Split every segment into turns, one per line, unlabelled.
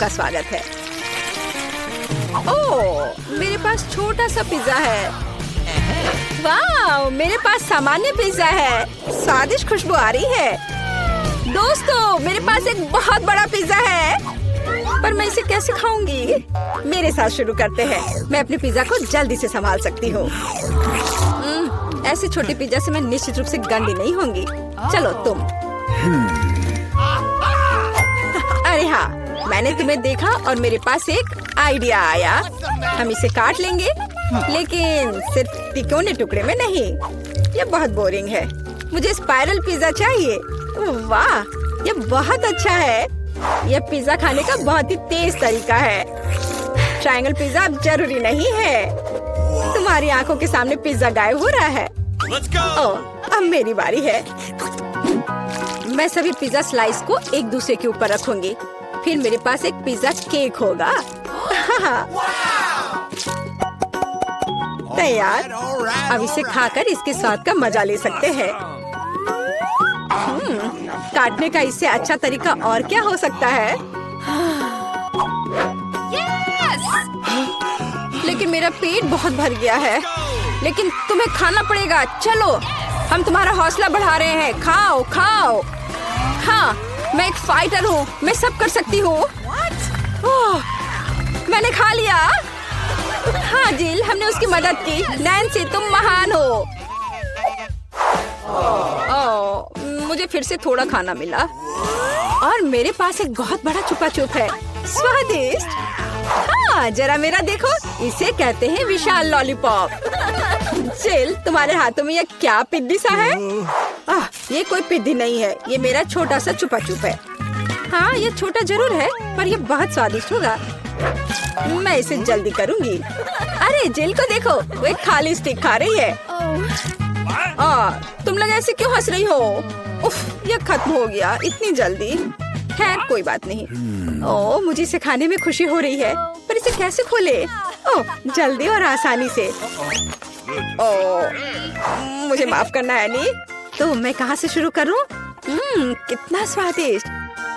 आपका स्वागत है। ओह, मेरे पास छोटा सा पिज्जा है। वाह, मेरे पास सामान्य पिज्जा है। स्वादिष्ट खुशबू आ रही है। दोस्तों, मेरे पास एक बहुत बड़ा पिज्जा है, पर मैं इसे कैसे खाऊंगी? मेरे साथ शुरू करते हैं। मैं अपने पिज्जा को जल्दी से संभाल सकती हूँ। ऐसे छोटे पिज्जा से मैं निश्चित रूप से गंदी नहीं होंगी। चलो तुम। अरे हाँ, मैंने तुम्हें देखा और मेरे पास एक आइडिया आया। हम इसे काट लेंगे, लेकिन सिर्फ तिकोने टुकड़े में नहीं। ये बहुत बोरिंग है। मुझे स्पाइरल पिज्जा चाहिए। वाह, ये बहुत अच्छा है। यह पिज्जा खाने का बहुत ही तेज तरीका है। ट्रायंगल पिज्जा अब जरूरी नहीं है। तुम्हारी आंखों के सामने पिज्जा गायब हो रहा है। ओह, अब मेरी बारी है। मैं सभी पिज्जा स्लाइस को एक दूसरे के ऊपर रखूंगी। फिर मेरे पास एक पिज्जा केक होगा। तैयार। अब इसे खाकर इसके स्वाद का मजा ले सकते हैं। काटने का इससे अच्छा तरीका और क्या हो सकता है? लेकिन मेरा पेट बहुत भर गया है। लेकिन तुम्हें खाना पड़ेगा। चलो, हम तुम्हारा हौसला बढ़ा रहे हैं। खाओ खाओ। हाँ, मैं एक फाइटर हूँ। मैं सब कर सकती हूँ। मैंने खा लिया। हाँ जिल, हमने उसकी मदद की। नैन्सी, तुम महान हो। मुझे फिर से थोड़ा खाना मिला और मेरे पास एक बहुत बड़ा छुपा छुप है। स्वादिष्ट। हाँ, जरा मेरा देखो। इसे कहते हैं विशाल लॉलीपॉप। जिल, तुम्हारे हाथों में ये क्या पिद्दी सा है? ये कोई पिद्दी नहीं है। ये मेरा छोटा सा छुपा छुप है। हाँ, ये छोटा जरूर है, पर ये बहुत स्वादिष्ट होगा। मैं इसे जल्दी करूंगी। अरे जिल को देखो, वो एक खाली स्टिक खा रही है। तुम लोग ऐसे क्यों हंस रही हो? उफ, ये खत्म हो गया इतनी जल्दी। खैर, कोई बात नहीं। मुझे इसे खाने में खुशी हो रही है, पर इसे कैसे खोले? जल्दी और आसानी से। मुझे माफ करना एनी। तो मैं कहाँ से शुरू करूँ? कितना स्वादिष्ट।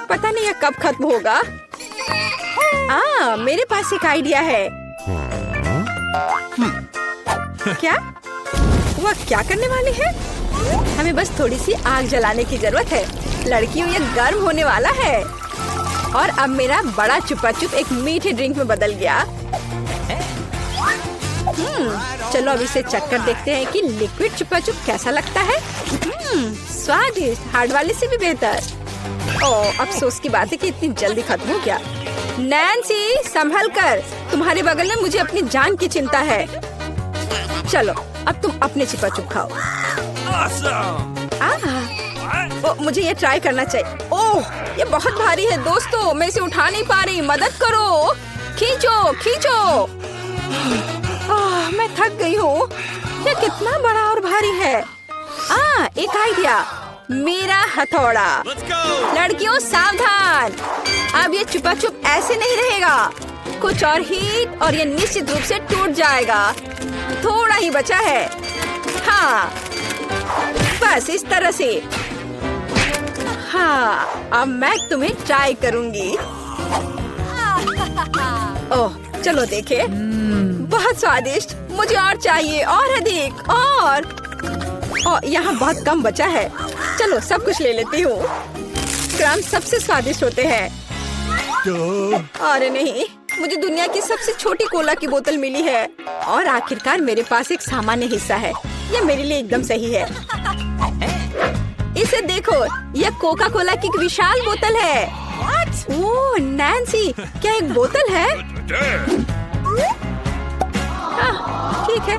पता नहीं यह कब खत्म होगा। मेरे पास एक आइडिया है। क्या? वह क्या करने वाली है? हमें बस थोड़ी सी आग जलाने की जरूरत है। लड़कियों, ये गर्म होने वाला है। और अब मेरा बड़ा छुपा छुप एक मीठे ड्रिंक में बदल गया। चलो अब इसे चक्कर देखते हैं कि लिक्विड छुपा छुप कैसा लगता है। स्वादिष्ट, हार्ड वाले से भी बेहतर। अफसोस की बात है कि इतनी जल्दी खत्म हो गया। नैन्सी, संभल कर। तुम्हारे बगल में मुझे अपनी जान की चिंता है। चलो, अब तुम अपने छुपा छुप खाओ। मुझे ये ट्राई करना चाहिए। ओह, ये बहुत भारी है दोस्तों। मैं इसे उठा नहीं पा रही। मदद करो। खींचो खींचो। मैं थक गई हूँ। ये कितना बड़ा और भारी है। एक आइडिया। मेरा हथौड़ा। लड़कियों, सावधान। अब ये छुपा छुप ऐसे नहीं रहेगा। कुछ और हीट और ये निश्चित रूप से टूट जाएगा। थोड़ा ही बचा है। हाँ, बस इस तरह से। हाँ, अब मैं तुम्हें ट्राई करूंगी। ओह, चलो देखे। बहुत स्वादिष्ट। मुझे और चाहिए, और अधिक। और यहाँ बहुत कम बचा है। चलो, सब कुछ ले लेती हूँ। क्रम सबसे स्वादिष्ट होते हैं। अरे नहीं, मुझे दुनिया की सबसे छोटी कोला की बोतल मिली है। और आखिरकार मेरे पास एक सामान्य हिस्सा है। यह मेरे लिए एकदम सही है। इसे देखो, यह कोका कोला की एक विशाल बोतल है। ओह नैन्सी, क्या एक बोतल है? ठीक है,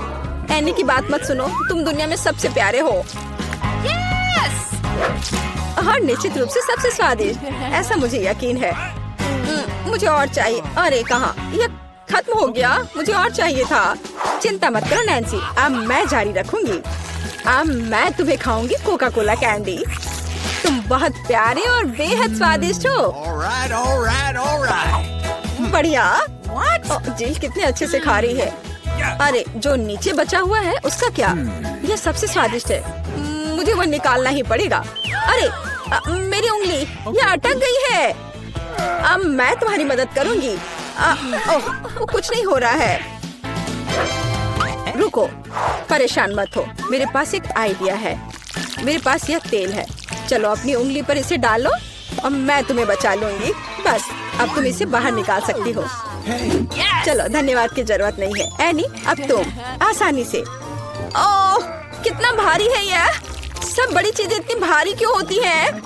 एनी की बात मत सुनो। तुम दुनिया में सबसे प्यारे हो। और निश्चित रूप से सबसे स्वादिष्ट। ऐसा मुझे यकीन है। मुझे और चाहिए। अरे कहाँ? यह खत्म हो गया। मुझे और चाहिए था। चिंता मत करो नैन्सी, अब मैं जारी रखूंगी। अब मैं तुम्हें खाऊंगी कोका कोला कैंडी। तुम बहुत प्यारे और बेहद स्वादिष्ट हो। बढ़िया। जिल कितने अच्छे से खा रही है। अरे, जो नीचे बचा हुआ है उसका क्या? यह सबसे स्वादिष्ट है। मुझे वो निकालना ही पड़ेगा। अरे, मेरी उंगली, यह अटक गई है। अब मैं तुम्हारी मदद करूंगी। ओह, वो कुछ नहीं हो रहा है। रुको, परेशान मत हो, मेरे पास एक आइडिया है। मेरे पास यह तेल है, चलो अपनी उंगली पर इसे डालो और मैं तुम्हें बचा लूंगी। बस अब तुम इसे बाहर निकाल सकती हो। चलो, धन्यवाद की जरूरत नहीं है। एनी, अब तुम आसानी से। ओह, कितना भारी है यह। सब बड़ी चीजें इतनी भारी क्यों होती हैं?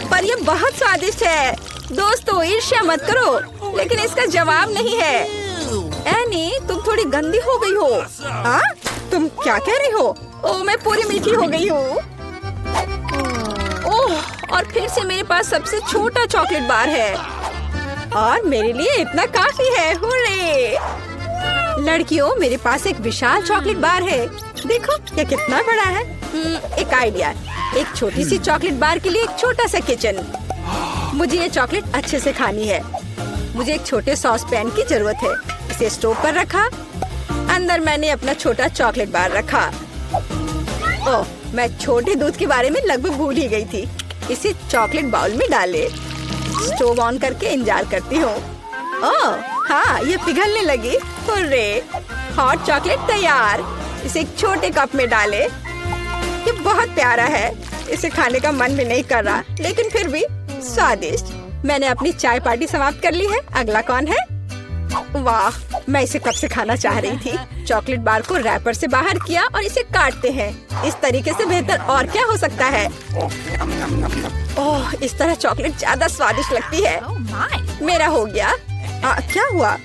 पर यह बहुत स्वादिष्ट है। दोस्तों, ईर्ष्या मत करो, लेकिन इसका जवाब नहीं है। एनी, तुम थोड़ी गंदी हो गई हो। हाँ? तुम क्या कह रही हो? ओह, मैं पूरी मीठी हो गई हूँ। ओह, और फिर से मेरे पास सबसे छोटा चॉकलेट बार है और मेरे लिए इतना काफी है। हुर्रे! लड़कियों, मेरे पास एक विशाल चॉकलेट बार है। देखो ये कितना बड़ा है। एक आइडिया, एक छोटी सी चॉकलेट बार के लिए एक छोटा सा किचन। मुझे ये चॉकलेट अच्छे से खानी है। मुझे एक छोटे सॉस पैन की जरूरत है। इसे स्टोव पर रखा, अंदर मैंने अपना छोटा चॉकलेट बार रखा। ओह, मैं छोटे दूध के बारे में लगभग भूल ही गई थी। इसे चॉकलेट बाउल में डाले, स्टोव ऑन करके इंतजार करती हूँ। ओह हाँ, ये पिघलने लगी। हुर्रे! हॉट चॉकलेट तैयार। इसे एक छोटे कप में डाले। ये बहुत प्यारा है, इसे खाने का मन भी नहीं कर रहा, लेकिन फिर भी स्वादिष्ट। मैंने अपनी चाय पार्टी समाप्त कर ली है। अगला कौन है? वाह, मैं इसे कब से खाना चाह रही थी। चॉकलेट बार को रैपर से बाहर किया और इसे काटते हैं। इस तरीके से बेहतर और क्या हो सकता है? ओह, इस तरह चॉकलेट ज्यादा स्वादिष्ट लगती है। मेरा हो गया। क्या हुआ?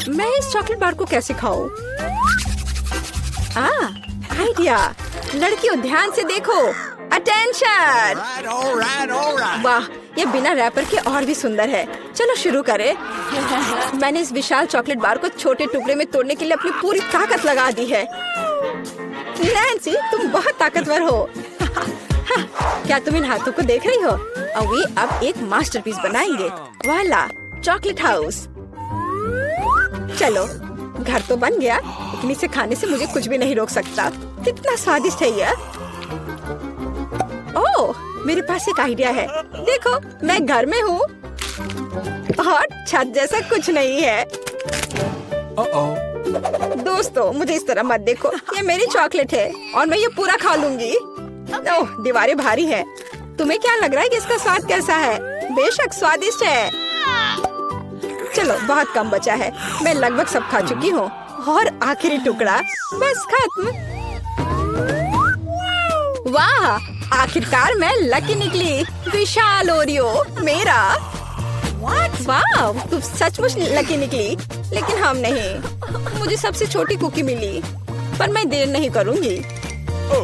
मैं इस चॉकलेट बार को कैसे खाऊं? आइडिया। लड़कियों, ध्यान से देखो। अटेंशन! वाह, ये बिना रैपर के और भी सुंदर है। चलो शुरू करें। मैंने इस विशाल चॉकलेट बार को छोटे टुकड़े में तोड़ने के लिए अपनी पूरी ताकत लगा दी है। नैन्सी, तुम बहुत ताकतवर हो। क्या तुम इन हाथों को देख रही हो? और वे अब एक मास्टरपीस बनाएंगे। वाला, चॉकलेट हाउस। चलो, घर तो बन गया, लेकिन इसे खाने से मुझे कुछ भी नहीं रोक सकता। कितना स्वादिष्ट है यह। ओह, मेरे पास एक आइडिया है। देखो, मैं घर में हूँ और छत जैसा कुछ नहीं है। दोस्तों, मुझे इस तरह मत देखो। ये मेरी चॉकलेट है और मैं ये पूरा खा लूंगी। ओह, दीवारें भारी है। तुम्हें क्या लग रहा है कि इसका स्वाद कैसा है? बेशक स्वादिष्ट है। चलो, बहुत कम बचा है। मैं लगभग सब खा चुकी हूँ और आखिरी टुकड़ा, बस खत्म। वाह, आखिरकार मैं लकी निकली। विशाल ओरियो मेरा। वाह, तुम सचमुच लकी निकली। लेकिन हम नहीं। मुझे सबसे छोटी कुकी मिली, पर मैं देर नहीं करूँगी।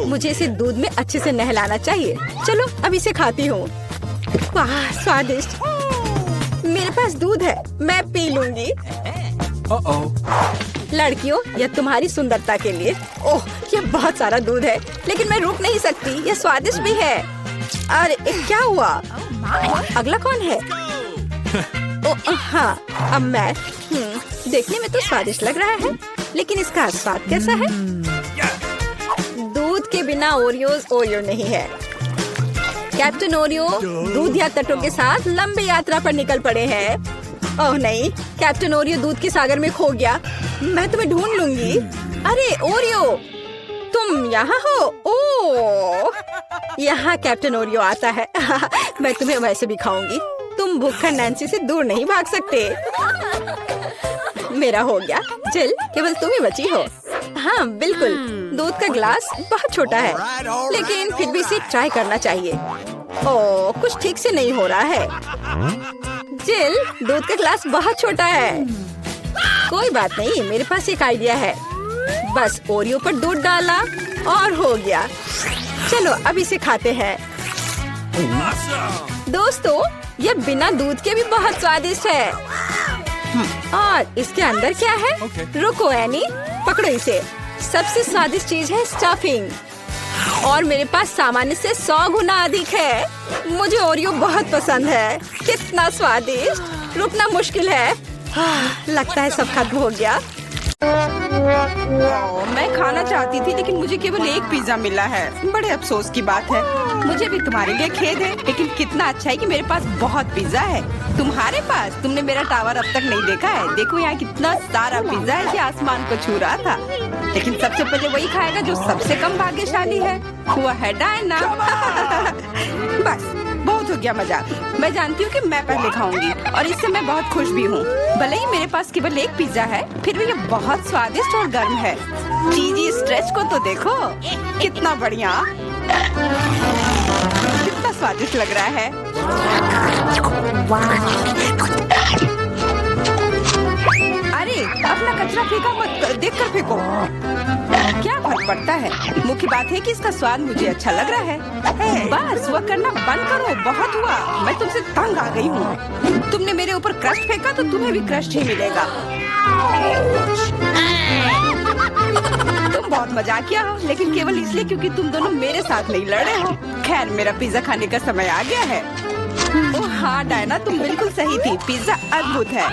मुझे इसे दूध में अच्छे से नहलाना चाहिए। चलो, अब इसे खाती हूँ। वाह, स्वादिष्ट। मेरे पास दूध है, मैं पी लूंगी। लड़कियों, यह तुम्हारी सुंदरता के लिए। ओह, यह बहुत सारा दूध है, लेकिन मैं रुक नहीं सकती। यह स्वादिष्ट भी है। अरे क्या हुआ? अगला कौन है? ओह हाँ, अब मैं। देखने में तो स्वादिष्ट लग रहा है, लेकिन इसका स्वाद कैसा है? दूध के बिना ओरियोज ओरियो नहीं है। कैप्टन ओरियो दूध या तटों के साथ लंबी यात्रा पर निकल पड़े हैं। ओह नहीं, कैप्टन ओरियो दूध के सागर में खो गया। मैं तुम्हें ढूंढ लूंगी। अरे ओरियो, तुम यहाँ हो? ओह, यहाँ कैप्टन ओरियो आता है। मैं तुम्हें वैसे भी खाऊंगी। तुम भूखा नैन्सी से दूर नहीं भाग सकते। मेरा हो गया। जिल, केवल तुम ही बची हो। हाँ बिल्कुल, दूध का ग्लास बहुत छोटा है, लेकिन फिर भी इसे ट्राई करना चाहिए। ओह, कुछ ठीक से नहीं हो रहा है। जिल, दूध का ग्लास बहुत छोटा है। कोई बात नहीं, मेरे पास एक आइडिया है। बस ओरियो पर दूध डाला और हो गया। चलो, अब इसे खाते हैं। दोस्तों, यह बिना दूध के भी बहुत स्वादिष्ट है। और इसके अंदर क्या है? रुको एनी, पकड़ो इसे। सबसे स्वादिष्ट चीज है स्टफिंग, और मेरे पास सामान्य से 100 गुना अधिक है। मुझे ओरियो बहुत पसंद है। कितना स्वादिष्ट। रुकना मुश्किल है। लगता है सब खत्म हो गया।
मैं खाना चाहती थी लेकिन मुझे केवल एक पिज्जा मिला है। बड़े अफसोस की बात है। मुझे भी तुम्हारे लिए खेद है, लेकिन कितना अच्छा है कि मेरे पास बहुत पिज्जा है। तुम्हारे पास? तुमने मेरा टावर अब तक नहीं देखा है। देखो यहाँ कितना सारा पिज्जा है कि आसमान को छू रहा था। लेकिन सबसे पहले वही खाएगा जो सबसे कम भाग्यशाली है। वो है डायना। बस बहुत हो गया मजाक। मैं जानती हूँ कि मैं पहले खाऊंगी और इससे मैं बहुत खुश भी हूँ। भले ही मेरे पास केवल एक पिज्जा है, फिर भी ये बहुत स्वादिष्ट और गर्म है। चीजी स्ट्रेच को तो देखो, कितना बढ़िया, कितना स्वादिष्ट लग रहा है। अरे अपना कचरा फेंका मत, देखकर फेंको। क्या फर्क पड़ता है, मुख्य बात है कि इसका स्वाद मुझे अच्छा लग रहा है। बस वह करना बंद करो, बहुत हुआ। मैं तुमसे तंग आ गई हूँ। तुमने मेरे ऊपर क्रस्ट फेंका तो तुम्हें भी क्रस्ट ही मिलेगा। तुम बहुत मजाकिया हो, लेकिन केवल इसलिए क्योंकि तुम दोनों मेरे साथ नहीं लड़ रहे हो। खैर, मेरा पिज्जा खाने का समय आ गया है। ओह हाँ डायना, तुम बिल्कुल सही थी। पिज्जा अद्भुत है।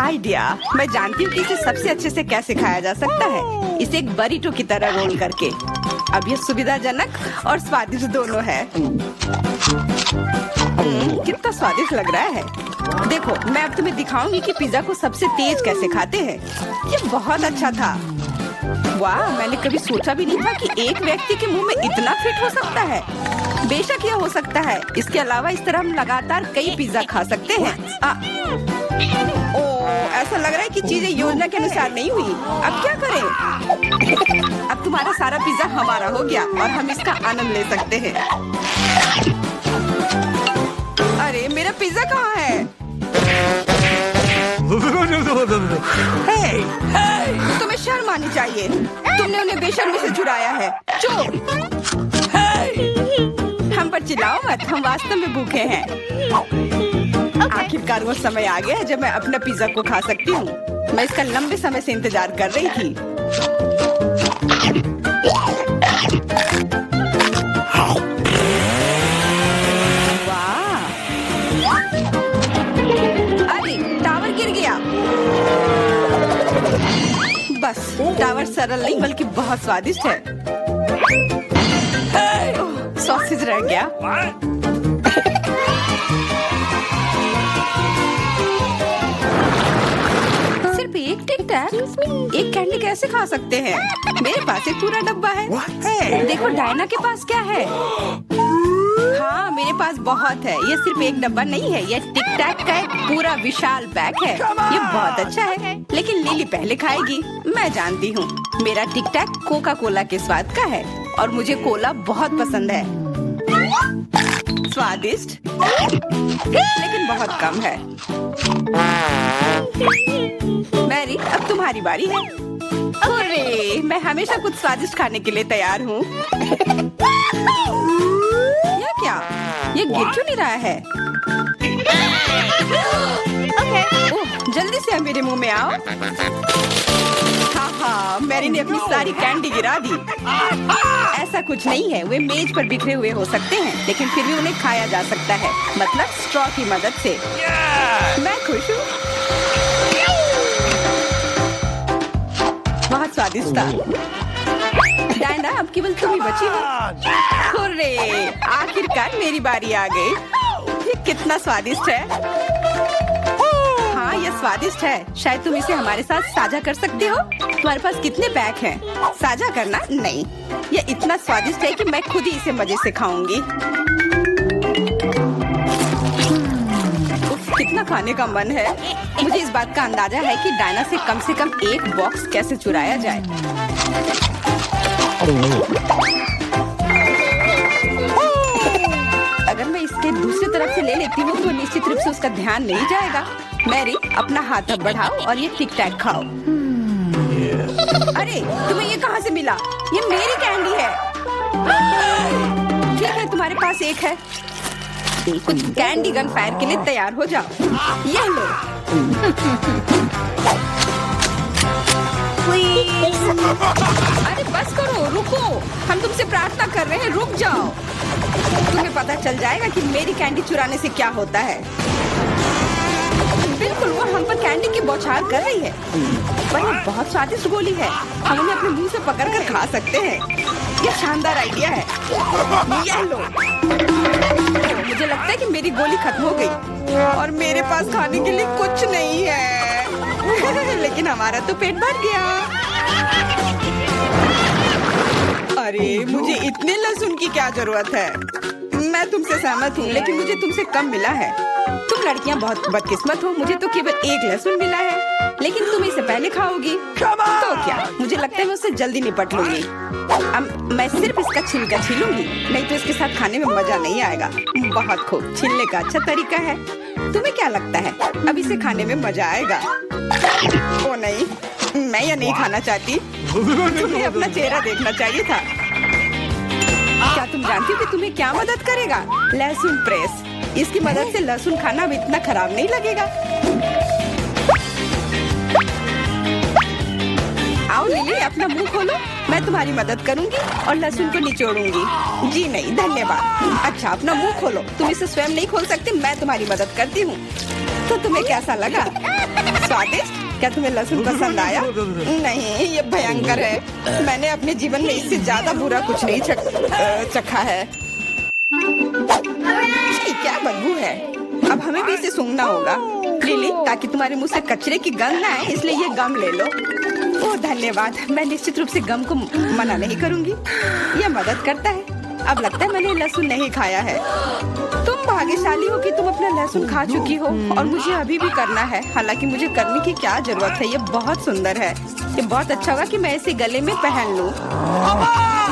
आइडिया, मैं जानती हूँ कि इसे सबसे अच्छे से कैसे खाया जा सकता है। इसे एक बरीटो की तरह रोल करके। अब ये सुविधाजनक और स्वादिष्ट दोनों है। कितना स्वादिष्ट लग रहा है। देखो, मैं अब तुम्हें दिखाऊंगी कि पिज्जा को सबसे तेज कैसे खाते हैं। ये बहुत अच्छा था। वाह, मैंने कभी सोचा भी नहीं था कि एक व्यक्ति के मुंह में इतना फिट हो सकता है। बेशक यह हो सकता है। इसके अलावा इस तरह हम लगातार कई पिज्जा खा सकते हैं। ऐसा लग रहा है कि चीजें योजना के अनुसार नहीं हुई। अब क्या करें? अब तुम्हारा सारा पिज्जा हमारा हो गया और हम इसका आनंद ले सकते हैं। अरे मेरा पिज्जा कहाँ है? तुम्हें शर्म आनी चाहिए। तुमने उन्हें बेशर्मी से चुराया है। चुप! हम पर चिल्लाओ मत, हम वास्तव में भूखे हैं। आखिरकार वो समय आ गया है जब मैं अपना पिज्जा को खा सकती हूँ। मैं इसका लंबे समय से इंतजार कर रही थी। वाह! अरे टावर गिर गया। बस टावर सरल नहीं बल्कि बहुत स्वादिष्ट है। सॉसेज रह गया। सिर्फ एक टिक टैक, एक कैंडी कैसे खा सकते हैं? मेरे पास एक पूरा डब्बा है। देखो डायना के पास क्या है। हाँ, मेरे पास बहुत है। ये सिर्फ एक डब्बा नहीं है, ये टिक टैक का एक पूरा विशाल पैक है। ये बहुत अच्छा है, लेकिन लिली पहले खाएगी। मैं जानती हूँ, मेरा टिक टैक कोका कोला के स्वाद का है और मुझे कोला बहुत पसंद है। स्वादिष्ट, लेकिन बहुत कम है। मैरी, अब तुम्हारी बारी है। अरे, मैं हमेशा कुछ स्वादिष्ट खाने के लिए तैयार हूँ। यह क्या? ये गिर क्यों नहीं रहा है? ओह, जल्दी से मेरे मुंह में आओ। हाँ, मैरी ने अपनी सारी कैंडी गिरा दी। ऐसा कुछ नहीं है, वे मेज पर बिखरे हुए हो सकते हैं, लेकिन फिर भी उन्हें खाया जा सकता है, मतलब स्ट्रॉ की मदद से। मैं खुश हूँ। बहुत स्वादिष्ट था। डायना, अब केवल तुम ही बची हो। हुर्रे! आखिरकार मेरी बारी आ गई। ये कितना स्वादिष्ट है। हाँ, यह स्वादिष्ट है। शायद तुम इसे हमारे साथ साझा कर सकते हो। तुम्हारे पास कितने पैक हैं? साझा करना नहीं। यह इतना स्वादिष्ट है कि मैं खुद ही इसे मजे से खाऊंगी। कितना खाने का मन है। मुझे इस बात का अंदाजा है कि डायना से कम एक बॉक्स कैसे चुराया जाए। अगर मैं इसके दूसरी तरफ से ले लेती हूँ तो निश्चित रूप से उसका ध्यान नहीं जाएगा। मैरी, अपना हाथ अब बढ़ाओ और ये टिक टैक खाओ। अरे, तुम्हें ये कहाँ से मिला? ये मेरी कैंडी है। ठीक है, तुम्हारे पास एक है। कुछ कैंडी गन फायर के लिए तैयार हो जाओ। ये लो। अरे बस करो, रुको। हम तुमसे प्रार्थना कर रहे हैं, रुक जाओ। तुम्हें पता चल जाएगा कि मेरी कैंडी चुराने से क्या होता है। बिल्कुल, वो हम पर कैंडी की बौछार कर रही है। पर ये बहुत स्वादिष्ट गोली है, हम उन्हें अपने मुंह से पकड़कर खा सकते हैं। ये शानदार आइडिया है। ये लो। मुझे लगता है कि मेरी गोली खत्म हो गई और मेरे पास खाने के लिए कुछ नहीं है। लेकिन हमारा तो पेट भर गया। अरे मुझे इतने लहसुन की क्या जरूरत है? मैं तुमसे सहमत हूँ, लेकिन मुझे तुमसे कम मिला है। तुम लड़कियाँ बहुत बदकिस्मत हो, मुझे तो केवल एक लहसुन मिला है, लेकिन तुम इसे पहले खाओगी तो क्या? मुझे लगता है मैं उससे जल्दी निपट लूंगी। अब मैं सिर्फ इसका छिलका छीलूंगी, नहीं तो इसके साथ खाने में मजा नहीं आएगा। बहुत खूब, छीलने का अच्छा तरीका है। तुम्हें क्या लगता है अब इसे खाने में मजा आएगा? ओ नहीं, मैं यह नहीं खाना चाहती। तुम्हें अपना चेहरा देखना चाहिए था। क्या तुम जानती हो कि तुम्हें क्या मदद करेगा? लहसुन प्रेस। इसकी मदद से लहसुन खाना अब इतना खराब नहीं लगेगा। आओ लिली, अपना मुंह खोलो, मैं तुम्हारी मदद करूंगी और लहसुन को निचोड़ूंगी। जी नहीं, धन्यवाद। अच्छा, अपना मुंह खोलो। तुम इसे स्वयं नहीं खोल सकती, मैं तुम्हारी मदद करती हूँ। तो तुम्हें कैसा लगा? स्वादिष्ट? क्या तुम्हें लहसुन पसंद आया? नहीं, ये भयंकर है। मैंने अपने जीवन में इससे ज्यादा बुरा कुछ नहीं चखा है। क्या बदबू है। अब हमें भी इसे सूंघना होगा लिली, ताकि तुम्हारे मुंह से कचरे की गंध ना आए, इसलिए ये गम ले लो। ओह धन्यवाद, मैं निश्चित रूप से गम को मना नहीं करूंगी, यह मदद करता है। अब लगता है मैंने लहसुन नहीं खाया है। तुम भाग्यशाली हो कि तुम अपना लहसुन खा चुकी हो और मुझे अभी भी करना है। हालांकि मुझे करने की क्या जरूरत है, ये बहुत सुंदर है। ये बहुत अच्छा होगा कि मैं इसे गले में पहन लूं।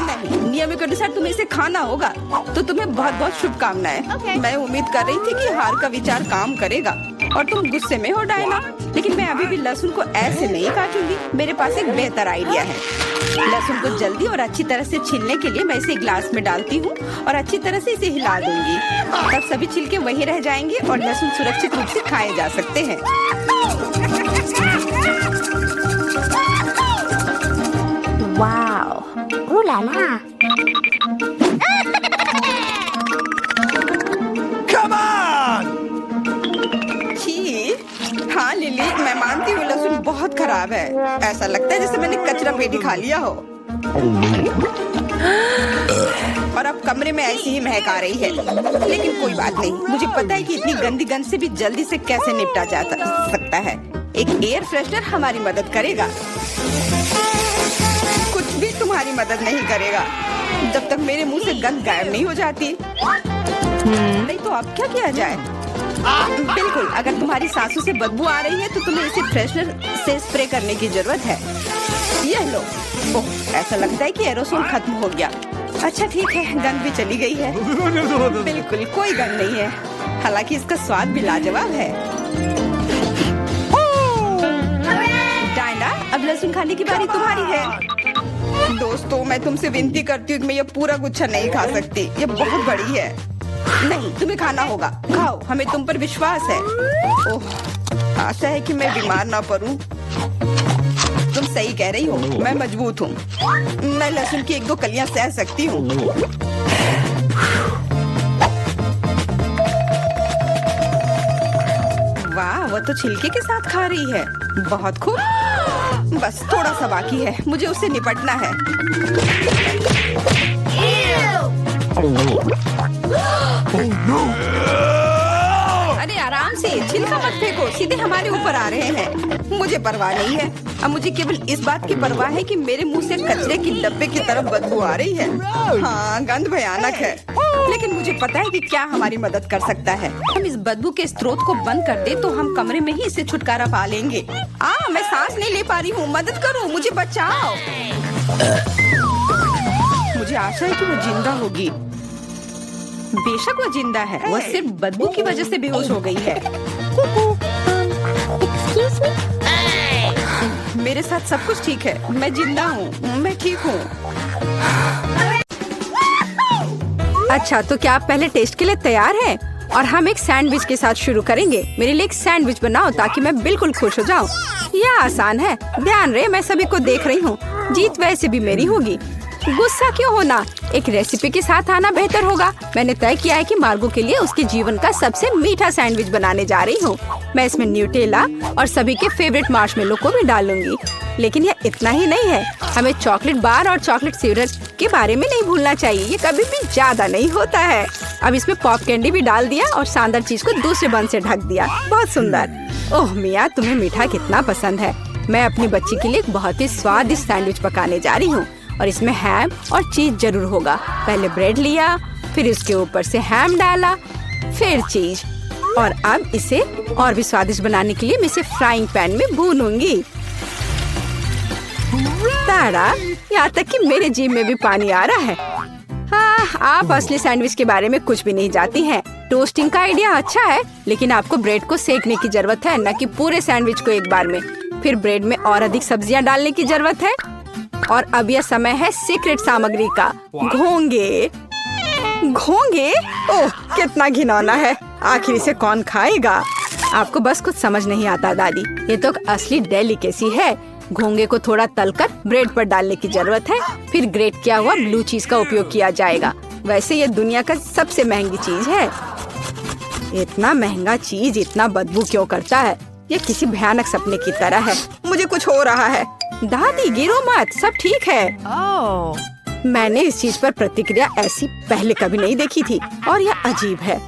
नहीं, नियम के अनुसार तुम्हें इसे खाना होगा। तो तुम्हें बहुत बहुत शुभकामनाएं। मैं उम्मीद कर रही थी कि हार का विचार काम करेगा और तुम गुस्से में हो डायना, लेकिन मैं अभी भी लहसुन को ऐसे नहीं काटूंगी। मेरे पास एक बेहतर आइडिया है। लहसुन को जल्दी और अच्छी तरह से छीलने के लिए मैं इसे ग्लास में डालती हूँ और अच्छी तरह से इसे हिला दूंगी। तब सभी छिलके वहीं रह जाएंगे और लहसुन सुरक्षित रूप से खाए जा सकते हैं।
Wow, ooh la la।
Come on!
छी, हाँ लिली, मैं मानती हूँ लहसुन बहुत खराब है। ऐसा लगता है जैसे मैंने कचरा पेटी खा लिया हो। और अब कमरे में ऐसी ही महक आ रही है, लेकिन कोई बात नहीं। मुझे पता है कि इतनी गंदी गंध से भी जल्दी से कैसे निपटा जा सकता है। एक एयर फ्रेशनर हमारी मदद करेगा। कुछ भी तुम्हारी मदद नहीं करेगा जब तक मेरे मुंह से गंध गायब नहीं हो जाती। नहीं तो अब क्या किया जाए? बिल्कुल, अगर तुम्हारी सांसों से बदबू आ रही है तो तुम्हें इसे फ्रेशनर से स्प्रे करने की जरूरत है। यह लो। ओह, ऐसा लगता है कि एरोसोल खत्म हो गया। अच्छा ठीक है, गंध भी चली गई है। बिल्कुल कोई गंध नहीं है, हालांकि इसका स्वाद भी लाजवाब है। डायना, अब लहसुन खाने की बारी तुम्हारी है। दोस्तों, मैं तुमसे विनती करती हूँ कि मैं ये पूरा गुच्छा नहीं खा सकती, ये बहुत बड़ी है। नहीं, तुम्हें खाना होगा। खाओ, हमें तुम पर विश्वास है। ओह, आशा है कि मैं बीमार ना पड़ूं। तुम सही कह रही हो, मैं मजबूत हूँ। मैं लहसुन की 1-2 कलियां सह सकती हूँ। वाह, वो तो छिलके के साथ खा रही है। बहुत खूब। बस थोड़ा सा बाकी है, मुझे उससे निपटना है। अरे आराम से, छिलका मत फेंको, सीधे हमारे ऊपर आ रहे हैं। मुझे परवाह नहीं है। अब मुझे केवल इस बात की परवाह है कि मेरे मुंह से कचरे की डब्बे की तरफ बदबू आ रही है। हाँ, गंध भयानक है, लेकिन मुझे पता है कि क्या हमारी मदद कर सकता है। हम इस बदबू के स्रोत को बंद कर दे तो हम कमरे में ही इससे छुटकारा पा लेंगे। मैं सांस नहीं ले पा रही हूँ, मदद करो, मुझे बचाओ। मुझे आशा है कि वो जिंदा होगी। बेशक वो जिंदा है, वो सिर्फ बदबू की वजह से बेहोश हो गई है।
Excuse me?
मेरे साथ सब कुछ ठीक है, मैं जिंदा हूँ, मैं ठीक हूँ।
अच्छा, तो क्या आप पहले टेस्ट के लिए तैयार हैं? और हम एक सैंडविच के साथ शुरू करेंगे। मेरे लिए एक सैंडविच बनाओ ताकि मैं बिल्कुल खुश हो जाऊं। यह आसान है। ध्यान रहे, मैं सभी को देख रही हूँ। जीत वैसे भी मेरी होगी। गुस्सा क्यों होना, एक रेसिपी के साथ आना बेहतर होगा। मैंने तय किया है कि मार्गो के लिए उसके जीवन का सबसे मीठा सैंडविच बनाने जा रही हूँ। मैं इसमें न्यूटेला और सभी के फेवरेट मार्शमेलो को भी डालूंगी। लेकिन यह इतना ही नहीं है, हमें चॉकलेट बार और चॉकलेट सिरप के बारे में नहीं भूलना चाहिए। ये कभी भी ज्यादा नहीं होता है। अब इसमें पॉप कैंडी भी डाल दिया और शानदार चीज को दूसरे बन से ढक दिया। बहुत सुंदर। ओह मिया, तुम्हें मीठा कितना पसंद है। मैं अपनी बच्ची के लिए एक बहुत ही स्वादिष्ट सैंडविच पकाने जा रही हूँ और इसमें हैम और चीज जरूर होगा। पहले ब्रेड लिया, फिर इसके ऊपर से हैम डाला, फिर चीज, और अब इसे और भी स्वादिष्ट बनाने के लिए मैं इसे फ्राइंग पैन में भूनूंगी। तारा, यहाँ तक कि मेरे जीभ में भी पानी आ रहा है। हाँ, आप असली सैंडविच के बारे में कुछ भी नहीं जानती हैं। टोस्टिंग का आइडिया अच्छा है, लेकिन आपको ब्रेड को सेकने की जरूरत है, न कि पूरे सैंडविच को एक बार में। फिर ब्रेड में और अधिक सब्जियां डालने की जरूरत है। और अब यह समय है सीक्रेट सामग्री का, घोंगे। घोंगे? ओह, कितना घिनौना है। आखिर इसे कौन खाएगा? आपको बस कुछ समझ नहीं आता दादी, ये तो असली डेलिकेसी है। घोंगे को थोड़ा तलकर ब्रेड पर डालने की जरूरत है। फिर ग्रेट किया हुआ ब्लू चीज का उपयोग किया जाएगा। वैसे ये दुनिया का सबसे महंगी चीज है। इतना महंगा चीज इतना बदबू क्यों करता है? ये किसी भयानक सपने की तरह है। मुझे कुछ हो रहा है। दादी, गिरो मत, सब ठीक है। मैंने इस चीज पर प्रतिक्रिया ऐसी पहले कभी नहीं देखी थी और यह अजीब है।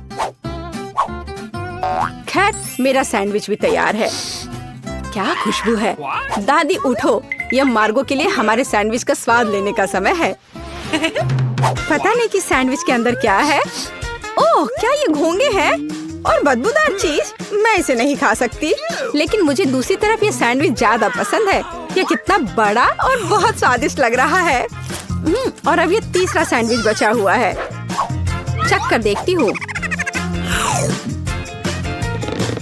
खैर, मेरा सैंडविच भी तैयार है। क्या खुशबू है। दादी उठो, यह मार्गो के लिए हमारे सैंडविच का स्वाद लेने का समय है। पता नहीं कि सैंडविच के अंदर क्या है। ओह, क्या ये घोंगे हैं और बदबूदार चीज? मैं इसे नहीं खा सकती। लेकिन मुझे दूसरी तरफ ये सैंडविच ज्यादा पसंद है। ये कितना बड़ा और बहुत स्वादिष्ट लग रहा है। और अब ये तीसरा सैंडविच बचा हुआ है। चख कर देखती हूँ।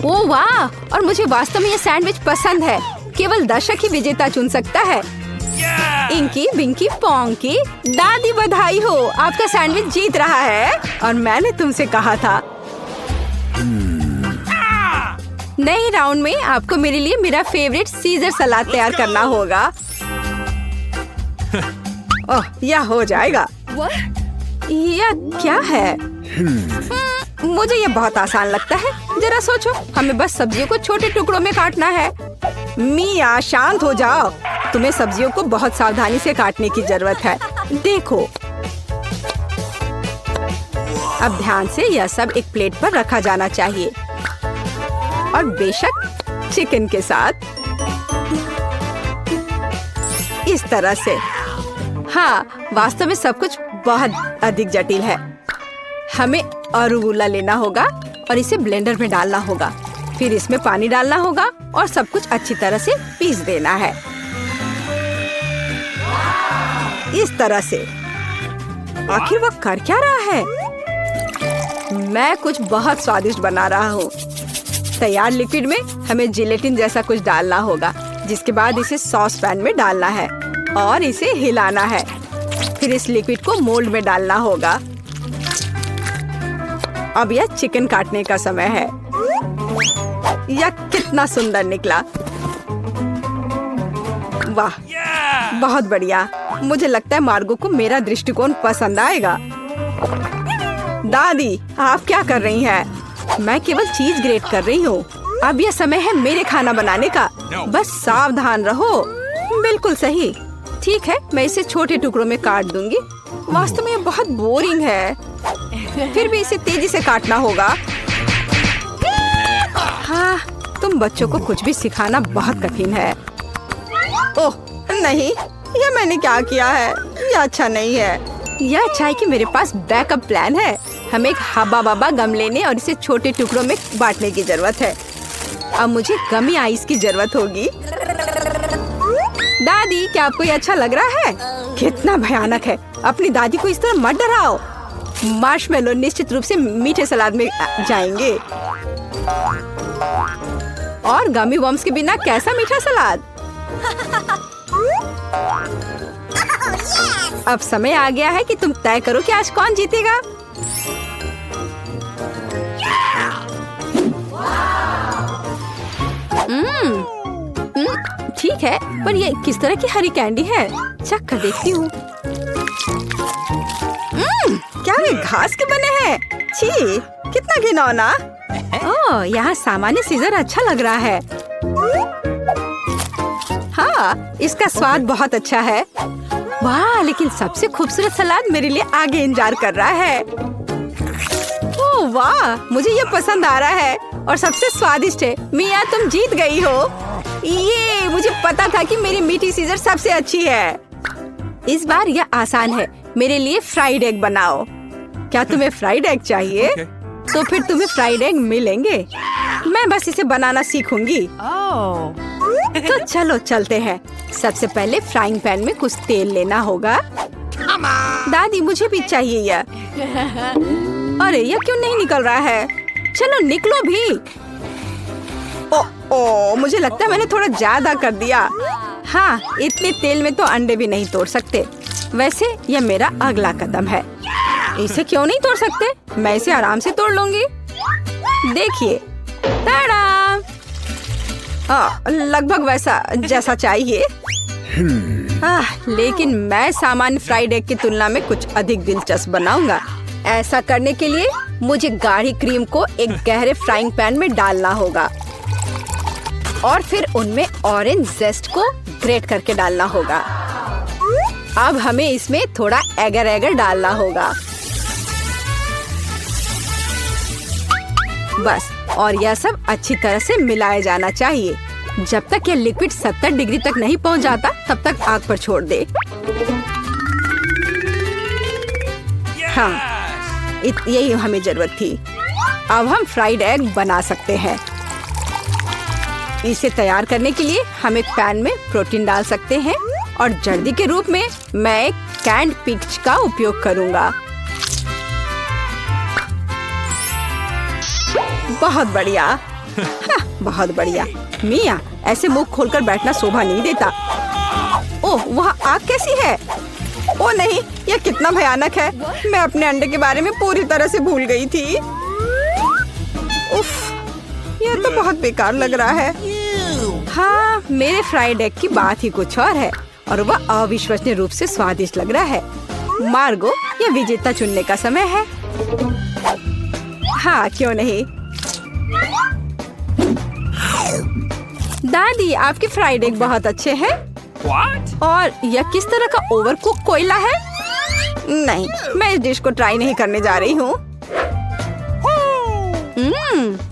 ओह वाह, और मुझे वास्तव में ये सैंडविच पसंद है। केवल दर्शक ही विजेता चुन सकता है। इंकी बिंकी पोंकी, दादी बधाई हो, आपका सैंडविच जीत रहा है। और मैंने तुमसे कहा था। नए राउंड में आपको मेरे लिए मेरा फेवरेट सीजर सलाद तैयार करना होगा। ओह, यह हो जाएगा। यह क्या है? मुझे यह बहुत आसान लगता है। जरा सोचो, हमें बस सब्जियों को छोटे टुकड़ों में काटना है। मिया, शांत हो जाओ। तुम्हें सब्जियों को बहुत सावधानी से काटने की जरूरत है। देखो, अब ध्यान से यह सब एक प्लेट पर रखा जाना चाहिए। और बेशक चिकन के साथ इस तरह से। हाँ, वास्तव में सब कुछ बहुत अधिक जटिल है। हमें अरुगुला लेना होगा और इसे ब्लेंडर में डालना होगा। फिर इसमें पानी डालना होगा और सब कुछ अच्छी तरह से पीस देना है, इस तरह से। आखिर वह कर क्या रहा है? मैं कुछ बहुत स्वादिष्ट बना रहा हूँ। तैयार लिक्विड में हमें जिलेटिन जैसा कुछ डालना होगा, जिसके बाद इसे सॉस पैन में डालना है और इसे हिलाना है। फिर इस लिक्विड को मोल्ड में डालना होगा। अब यह चिकन काटने का समय है। यह कितना सुंदर निकला। वाह, बहुत बढ़िया। मुझे लगता है मार्गो को मेरा दृष्टिकोण पसंद आएगा। दादी, आप क्या कर रही हैं? मैं केवल चीज ग्रेट कर रही हूँ। अब यह समय है मेरे खाना बनाने का। बस सावधान रहो। बिल्कुल सही। ठीक है, मैं इसे छोटे टुकड़ों में काट दूंगी। वास्तव में यह बहुत बोरिंग है। फिर भी इसे तेजी से काटना होगा। हाँ, तुम बच्चों को कुछ भी सिखाना बहुत कठिन है। ओह नहीं, यह मैंने क्या किया है? यह अच्छा नहीं है। यह अच्छा है कि मेरे पास बैकअप प्लान है। हमें एक हब्बा बब्बा गम लेने और इसे छोटे टुकड़ों में बांटने की जरूरत है। अब मुझे गमी आइस की जरूरत होगी। दादी, क्या आपको ये अच्छा लग रहा है? कितना भयानक है। अपनी दादी को इस तरह मत डराओ। मार्शमेलो निश्चित रूप से मीठे सलाद में जाएंगे। और गमी बम्स के बिना कैसा मीठा सलाद? अब समय आ गया है कि तुम तय करो कि आज कौन जीतेगा। ठीक है, पर ये किस तरह की हरी कैंडी है? चख कर देखती हूँ। ये घास के बने हैं। छी, कितना घिनौना। ओह, यहाँ सामान्य सीजर अच्छा लग रहा है। हाँ, इसका स्वाद बहुत अच्छा है। वाह, लेकिन सबसे खूबसूरत सलाद मेरे लिए आगे इंतजार कर रहा है। ओह वाह, मुझे ये पसंद आ रहा है और सबसे स्वादिष्ट है। मिया, तुम जीत गई हो। ये मुझे पता था कि मेरी मीठी सीजर सबसे अच्छी है। इस बार यह आसान है। मेरे लिए फ्राइड एग बनाओ। क्या तुम्हें फ्राइड एग चाहिए? तो फिर तुम्हें फ्राइड एग मिलेंगे। मैं बस इसे बनाना सीखूंगी। तो चलो चलते हैं। सबसे पहले फ्राइंग पैन में कुछ तेल लेना होगा। दादी, मुझे भी चाहिए यह। अरे, यह क्यों नहीं निकल रहा है? चलो निकलो भी। ओ, मुझे लगता है मैंने थोड़ा ज्यादा कर दिया। हाँ, इतने तेल में तो अंडे भी नहीं तोड़ सकते। वैसे यह मेरा अगला कदम है। इसे क्यों नहीं तोड़ सकते? मैं इसे आराम से तोड़ लूंगी। देखिए, ताड़ा! लगभग वैसा जैसा चाहिए। लेकिन मैं सामान्य फ्राइड एग की तुलना में कुछ अधिक दिलचस्प बनाऊंगा। ऐसा करने के लिए मुझे गाढ़ी क्रीम को एक गहरे फ्राइंग पैन में डालना होगा और फिर उनमें ऑरेंज जेस्ट को ग्रेट करके डालना होगा। अब हमें इसमें थोड़ा एगर एगर डालना होगा। बस, और यह सब अच्छी तरह से मिलाया जाना चाहिए। जब तक यह लिक्विड 70 डिग्री तक नहीं पहुंच जाता, तब तक आग पर छोड़ दे। हाँ, यही हमें जरूरत थी। अब हम फ्राइड एग बना सकते हैं। इसे तैयार करने के लिए हम एक पैन में प्रोटीन डाल सकते हैं और जर्दी के रूप में मैं एक कैंड पिच का उपयोग करूंगा। बहुत बढ़िया। हाँ, बहुत बढ़िया। मिया, ऐसे मुंह खोलकर बैठना शोभा नहीं देता। ओह, वहाँ आग कैसी है? ओह नहीं, यह कितना भयानक है। मैं अपने अंडे के बारे में पूरी तरह से भूल गई थी। उफ, यह तो बहुत बेकार लग रहा है। हाँ, मेरे फ्राइड एग की बात ही कुछ और है और वह अविश्वसनीय रूप से स्वादिष्ट लग रहा है। मार्गो, यह विजेता चुनने का समय है। हाँ, क्यों नहीं। दादी, आपके फ्राइड एग बहुत अच्छे हैं। और यह किस तरह का ओवरकुक कोयला है? नहीं, मैं इस डिश को ट्राई नहीं करने जा रही हूँ।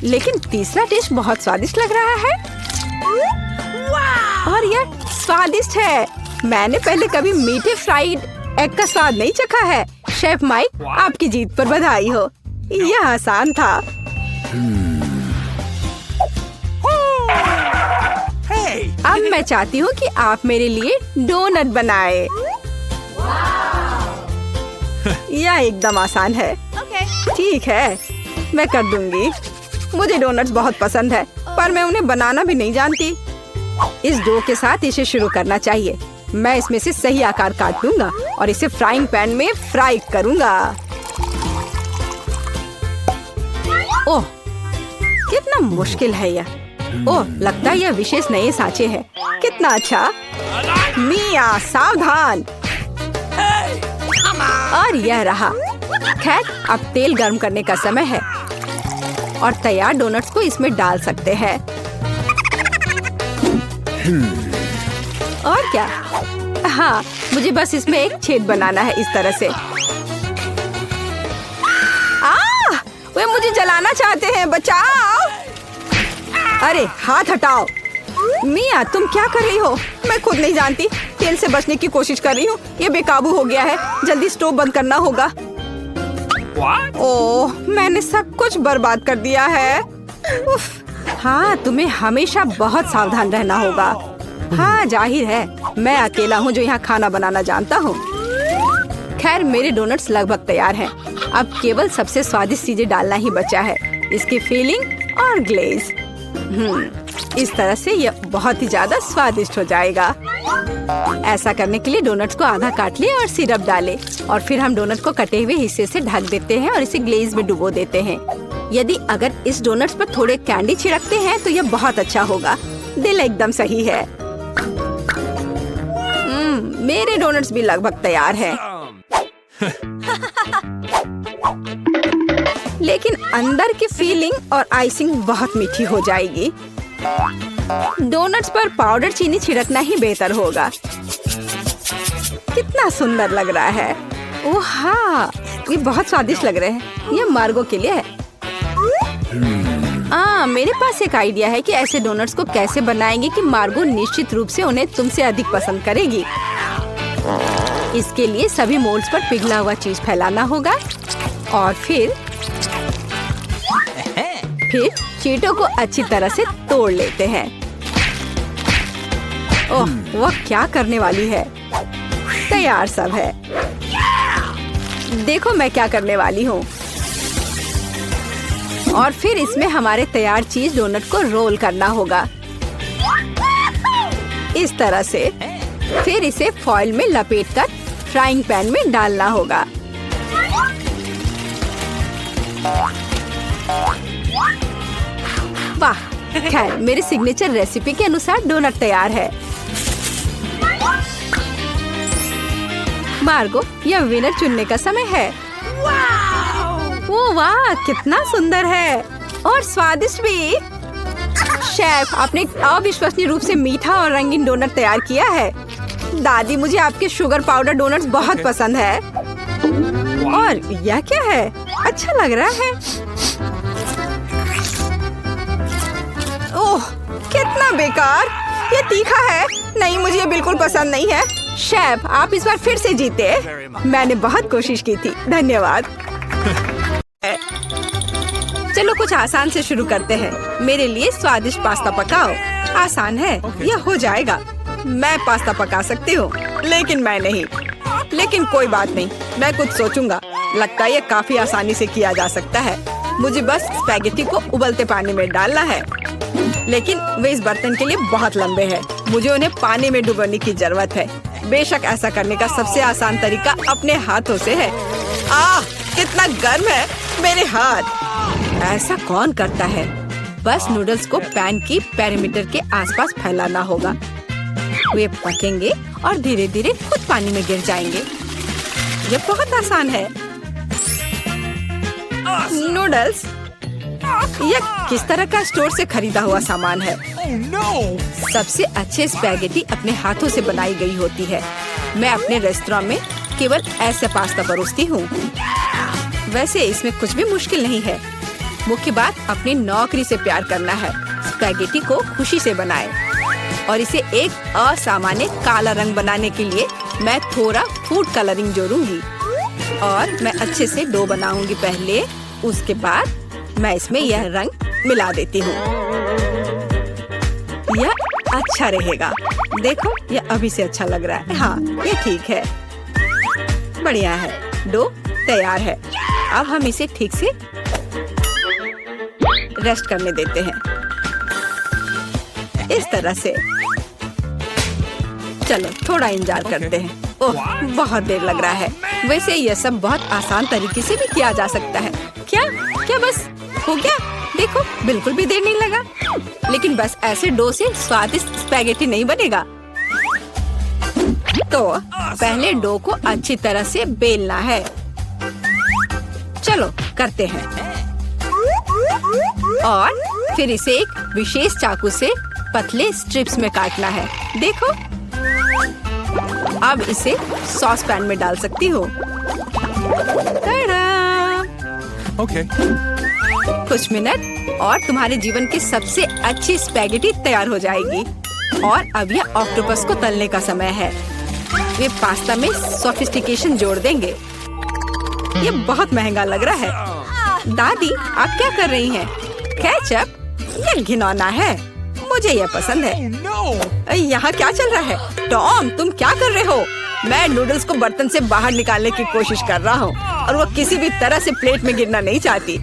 लेकिन तीसरा डिश बहुत स्वादिष्ट लग रहा है। और यह स्वादिष्ट है। मैंने पहले कभी मीठे फ्राइड एग का स्वाद नहीं चखा है। शेफ माइक, आपकी जीत पर बधाई हो। यह आसान था। अब मैं चाहती हूँ कि आप मेरे लिए डोनट बनाए। यह एकदम आसान है। ठीक है, मैं कर दूंगी। मुझे डोनट्स बहुत पसंद है, पर मैं उन्हें बनाना भी नहीं जानती। इस डो के साथ इसे शुरू करना चाहिए। मैं इसमें से सही आकार काट लूंगा और इसे फ्राइंग पैन में फ्राई करूंगा। ओह, कितना मुश्किल है यह। ओह, लगता है यह विशेष नए सांचे हैं। कितना अच्छा। मिया, सावधान। और यह रहा। खैर, अब तेल गर्म करने का समय है और तैयार डोनट्स को इसमें डाल सकते हैं। और क्या? हाँ, मुझे बस इसमें एक छेद बनाना है, इस तरह से। वे मुझे जलाना चाहते हैं, बचाओ। अरे, हाथ हटाओ। मिया, तुम क्या कर रही हो? मैं खुद नहीं जानती। तेल से बचने की कोशिश कर रही हूँ। ये बेकाबू हो गया है। जल्दी स्टोव बंद करना होगा। ओह, मैंने सब कुछ बर्बाद कर दिया है। उफ। हाँ, तुम्हें हमेशा बहुत सावधान रहना होगा। हाँ, जाहिर है, मैं अकेला हूँ जो यहाँ खाना बनाना जानता हूँ। खैर, मेरे डोनट्स लगभग तैयार हैं। अब केवल सबसे स्वादिष्ट चीजें डालना ही बचा है, इसकी फीलिंग और ग्लेज। इस तरह से यह बहुत ही ज्यादा स्वादिष्ट हो जाएगा। ऐसा करने के लिए डोनट्स को आधा काट ले और सिरप डाले और फिर हम डोनट को कटे हुए हिस्से से ढक देते हैं और इसे ग्लेज में डुबो देते हैं। यदि अगर इस डोनट्स पर थोड़े कैंडी छिड़कते हैं तो यह बहुत अच्छा होगा। दिल एकदम सही है। मेरे डोनट्स भी लगभग तैयार हैं। लेकिन अंदर की फीलिंग और आइसिंग बहुत मीठी हो जाएगी। डोनट्स पर पाउडर चीनी छिड़कना ही बेहतर होगा। कितना सुंदर लग रहा है। ओह हाँ, ये बहुत स्वादिष्ट लग रहे हैं। ये मार्गो के लिए है। मेरे पास एक आइडिया है कि ऐसे डोनट्स को कैसे बनाएंगे कि मार्गो निश्चित रूप से उन्हें तुमसे अधिक पसंद करेगी। इसके लिए सभी मोल्ड्स पर पिघला हुआ चीज फैलाना होगा और फिर चीटों को अच्छी तरह से तोड़ लेते हैं। ओह, वह क्या करने वाली है। तैयार सब है। देखो मैं क्या करने वाली हूँ। और फिर इसमें हमारे तैयार चीज डोनट को रोल करना होगा इस तरह से। फिर इसे फॉइल में लपेटकर फ्राइंग पैन में डालना होगा। वाह, खैर मेरी सिग्नेचर रेसिपी के अनुसार डोनट तैयार है। मार्गो, यह विनर चुनने का समय है। ओह वाह, कितना सुंदर है और स्वादिष्ट भी। शेफ, आपने अविश्वसनीय रूप से मीठा और रंगीन डोनट तैयार किया है। दादी, मुझे आपके शुगर पाउडर डोनट्स बहुत पसंद है। और यह क्या है? अच्छा लग रहा है। ओह, कितना बेकार। ये तीखा है। नहीं, मुझे ये बिल्कुल पसंद नहीं है। शेफ, आप इस बार फिर से जीते। मैंने बहुत कोशिश की थी। धन्यवाद। चलो कुछ आसान से शुरू करते हैं। मेरे लिए स्वादिष्ट पास्ता पकाओ। आसान है, यह हो जाएगा। मैं पास्ता पका सकती हूँ, लेकिन मैं नहीं। लेकिन कोई बात नहीं, मैं कुछ सोचूंगा। लगता है ये काफी आसानी से किया जा सकता है। मुझे बस स्पैगेटी को उबलते पानी में डालना है, लेकिन वे इस बर्तन के लिए बहुत लंबे हैं। मुझे उन्हें पानी में डुबोने की जरूरत है। बेशक ऐसा करने का सबसे आसान तरीका अपने हाथों से है। आह, कितना गर्म है मेरे हाथ। ऐसा कौन करता है? बस नूडल्स को पैन की पेरीमीटर के आसपास फैलाना होगा। वे पकेंगे और धीरे धीरे खुद पानी में गिर जाएंगे। ये बहुत आसान है। नूडल्स, यह किस तरह का स्टोर से खरीदा हुआ सामान है। सबसे अच्छे स्पैगेटी अपने हाथों से बनाई गई होती है। मैं अपने रेस्टोरेंट में केवल ऐसे पास्ता परोसती हूँ। वैसे इसमें कुछ भी मुश्किल नहीं है। मुख्य बात अपनी नौकरी से प्यार करना है। स्पैगेटी को खुशी से बनाएं और इसे एक असामान्य काला रंग बनाने के लिए मैं थोड़ा फूड कलरिंग जोड़ूंगी और मैं अच्छे से डो बनाऊंगी पहले। उसके बाद मैं इसमें यह रंग मिला देती हूँ। यह अच्छा रहेगा। देखो, यह अभी से अच्छा लग रहा है। हाँ, ये ठीक है। बढ़िया है। डो तैयार है। अब हम इसे ठीक से रेस्ट करने देते हैं इस तरह से। चलो थोड़ा इंतजार करते हैं। ओह, बहुत देर लग रहा है। वैसे यह सब बहुत आसान तरीके से भी किया जा सकता है। क्या बस हो गया? देखो, बिल्कुल भी देर नहीं लगा। लेकिन बस ऐसे डो से स्वादिष्ट स्पैगेटी नहीं बनेगा। तो पहले डो को अच्छी तरह से बेलना है। चलो करते हैं। और फिर इसे एक विशेष चाकू से पतले स्ट्रिप्स में काटना है। देखो, अब इसे सॉस पैन में डाल सकती हूँ।
Okay.
कुछ मिनट और तुम्हारे जीवन की सबसे अच्छी स्पैगेटी तैयार हो जाएगी। और अब यह ऑक्टोपस को तलने का समय है। वे पास्ता में सोफिस्टिकेशन जोड़ देंगे। ये बहुत महंगा लग रहा है। दादी, आप क्या कर रही हैं? केचप? ये घिनौना है। मुझे यह पसंद है। यहाँ क्या चल रहा है? टॉम, तुम क्या कर रहे हो? मैं नूडल्स को बर्तन से बाहर निकालने की कोशिश कर रहा हूँ और वो किसी भी तरह से प्लेट में गिरना नहीं चाहती।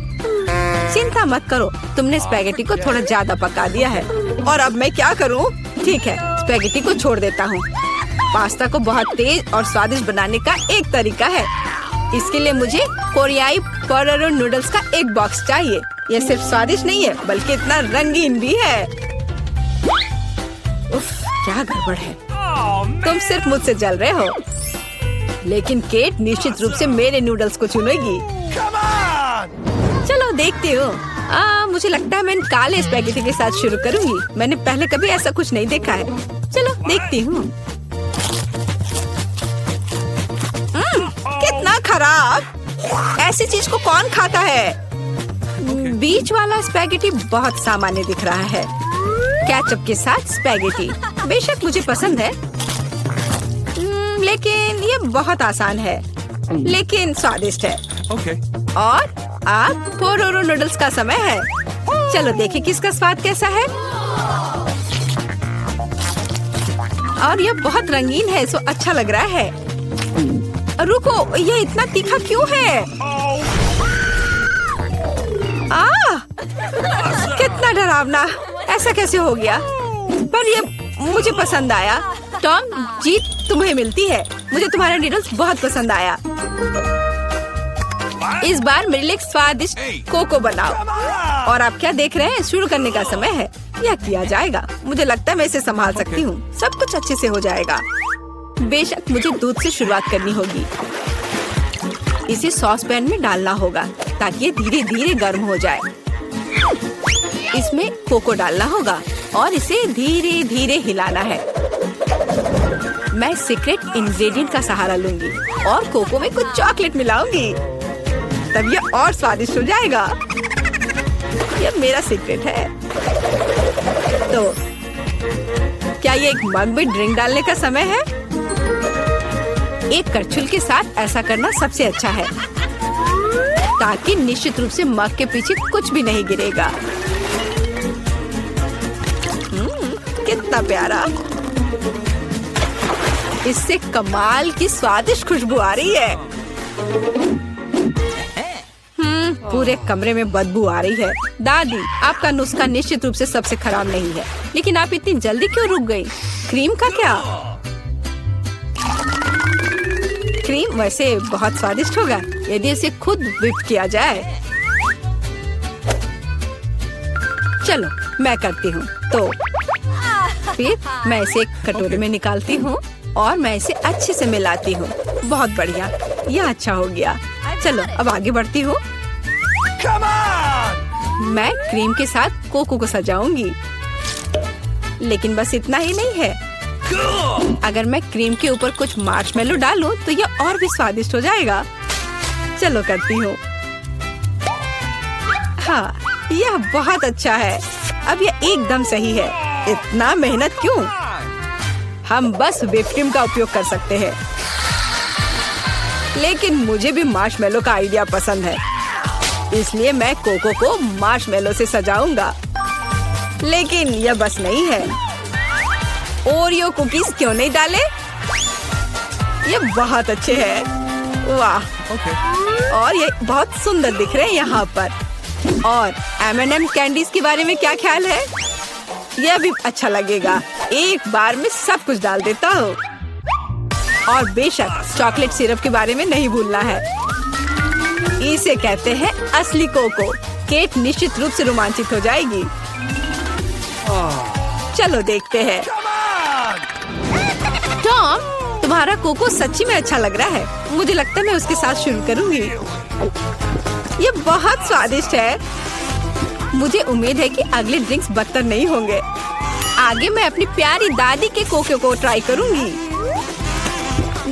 चिंता मत करो, तुमने स्पैगेटी को थोड़ा ज्यादा पका दिया है। और अब मैं क्या करूँ? ठीक है, स्पैगेटी को छोड़ देता हूँ। पास्ता को बहुत तेज और स्वादिष्ट बनाने का एक तरीका है। इसके लिए मुझे कोरियाई पोटेटो नूडल्स का एक बॉक्स चाहिए। ये सिर्फ स्वादिष्ट नहीं है, बल्कि इतना रंगीन भी है। उफ, क्या गड़बड़ है। तुम सिर्फ मुझसे जल रहे हो। लेकिन केट निश्चित रूप से मेरे नूडल्स को चुनेगी। चलो देखती हूँ। मुझे लगता है मैं इन काले स्पैगेटी के साथ शुरू करूंगी। मैंने पहले कभी ऐसा कुछ नहीं देखा है। चलो देखती हूँ। कितना खराब! ऐसी चीज को कौन खाता है? बीच वाला स्पैगेटी बहुत सामान्य दिख रहा है। केचप के साथ स्पैगेटी बेशक मुझे पसंद है, लेकिन ये बहुत आसान है, लेकिन स्वादिष्ट है।
Okay.
और अब पोरोरो नूडल्स का समय है। चलो देखें किसका स्वाद कैसा है। और ये बहुत रंगीन है, सो अच्छा लग रहा है। रुको, ये इतना तीखा क्यों है? कितना डरावना! ऐसा कैसे हो गया? पर ये मुझे पसंद आया। टॉम, जीत तुम्हें मिलती है। मुझे तुम्हारा नूडल्स बहुत पसंद आया। इस बार मेरे लिए स्वादिष्ट कोको बनाओ। और आप क्या देख रहे हैं? शुरू करने का समय है। यह किया जाएगा। मुझे लगता है मैं इसे संभाल सकती हूँ। सब कुछ अच्छे से हो जाएगा। बेशक मुझे दूध से शुरुआत करनी होगी। इसे सॉस पैन में डालना होगा ताकि ये धीरे धीरे गर्म हो जाए। इसमें कोको डालना होगा और इसे धीरे धीरे हिलाना है। मैं सीक्रेट इंग्रेडिएंट का सहारा लूंगी और कोको में कुछ चॉकलेट मिलाऊंगी, तब ये और स्वादिष्ट हो जाएगा। ये मेरा सीक्रेट है। तो क्या ये एक मग में ड्रिंक डालने का समय है? एक करछुल के साथ ऐसा करना सबसे अच्छा है, ताकि निश्चित रूप से मग के पीछे कुछ भी नहीं गिरेगा। कितना प्यारा! इससे कमाल की स्वादिष्ट खुशबू आ रही है। पूरे कमरे में बदबू आ रही है। दादी, आपका नुस्खा निश्चित रूप से सबसे खराब नहीं है, लेकिन आप इतनी जल्दी क्यों रुक गई? क्रीम का क्या? क्रीम वैसे बहुत स्वादिष्ट होगा यदि इसे खुद व्हिप किया जाए। चलो मैं करती हूँ। तो फिर मैं इसे एक कटोरे में निकालती हूँ और मैं इसे अच्छे से मिलाती हूँ। बहुत बढ़िया, यह अच्छा हो गया। चलो अब आगे बढ़ती हूँ। मैं क्रीम के साथ कोको को सजाऊंगी, लेकिन बस इतना ही नहीं है। अगर मैं क्रीम के ऊपर कुछ मार्शमेलो डालूं तो यह और भी स्वादिष्ट हो जाएगा। चलो करती हूँ। हाँ, यह बहुत अच्छा है। अब यह एकदम सही है। इतना मेहनत क्यों? हम बस व्हिप क्रीम का उपयोग कर सकते हैं, लेकिन मुझे भी मार्शमेलो का आइडिया पसंद है, इसलिए मैं कोको को मार्शमेलो से सजाऊंगा। लेकिन यह बस नहीं है। ओरियो कुकीज क्यों नहीं डाले? ये बहुत अच्छे हैं। वाह! और ये बहुत सुंदर दिख रहे हैं यहाँ पर। और M&M कैंडीज के बारे में क्या ख्याल है? यह भी अच्छा लगेगा। एक बार में सब कुछ डाल देता हूँ। और बेशक चॉकलेट सिरप के बारे में नहीं भूलना है। इसे कहते हैं असली कोको। केट निश्चित रूप से रोमांचित हो जाएगी। चलो देखते हैं। टॉम, तुम्हारा कोको सच्ची में अच्छा लग रहा है। मुझे लगता है मैं उसके साथ शुरू करूंगी। ये बहुत स्वादिष्ट है। मुझे उम्मीद है कि अगले ड्रिंक्स बदतर नहीं होंगे। आगे मैं अपनी प्यारी दादी के कोको को ट्राई करूंगी।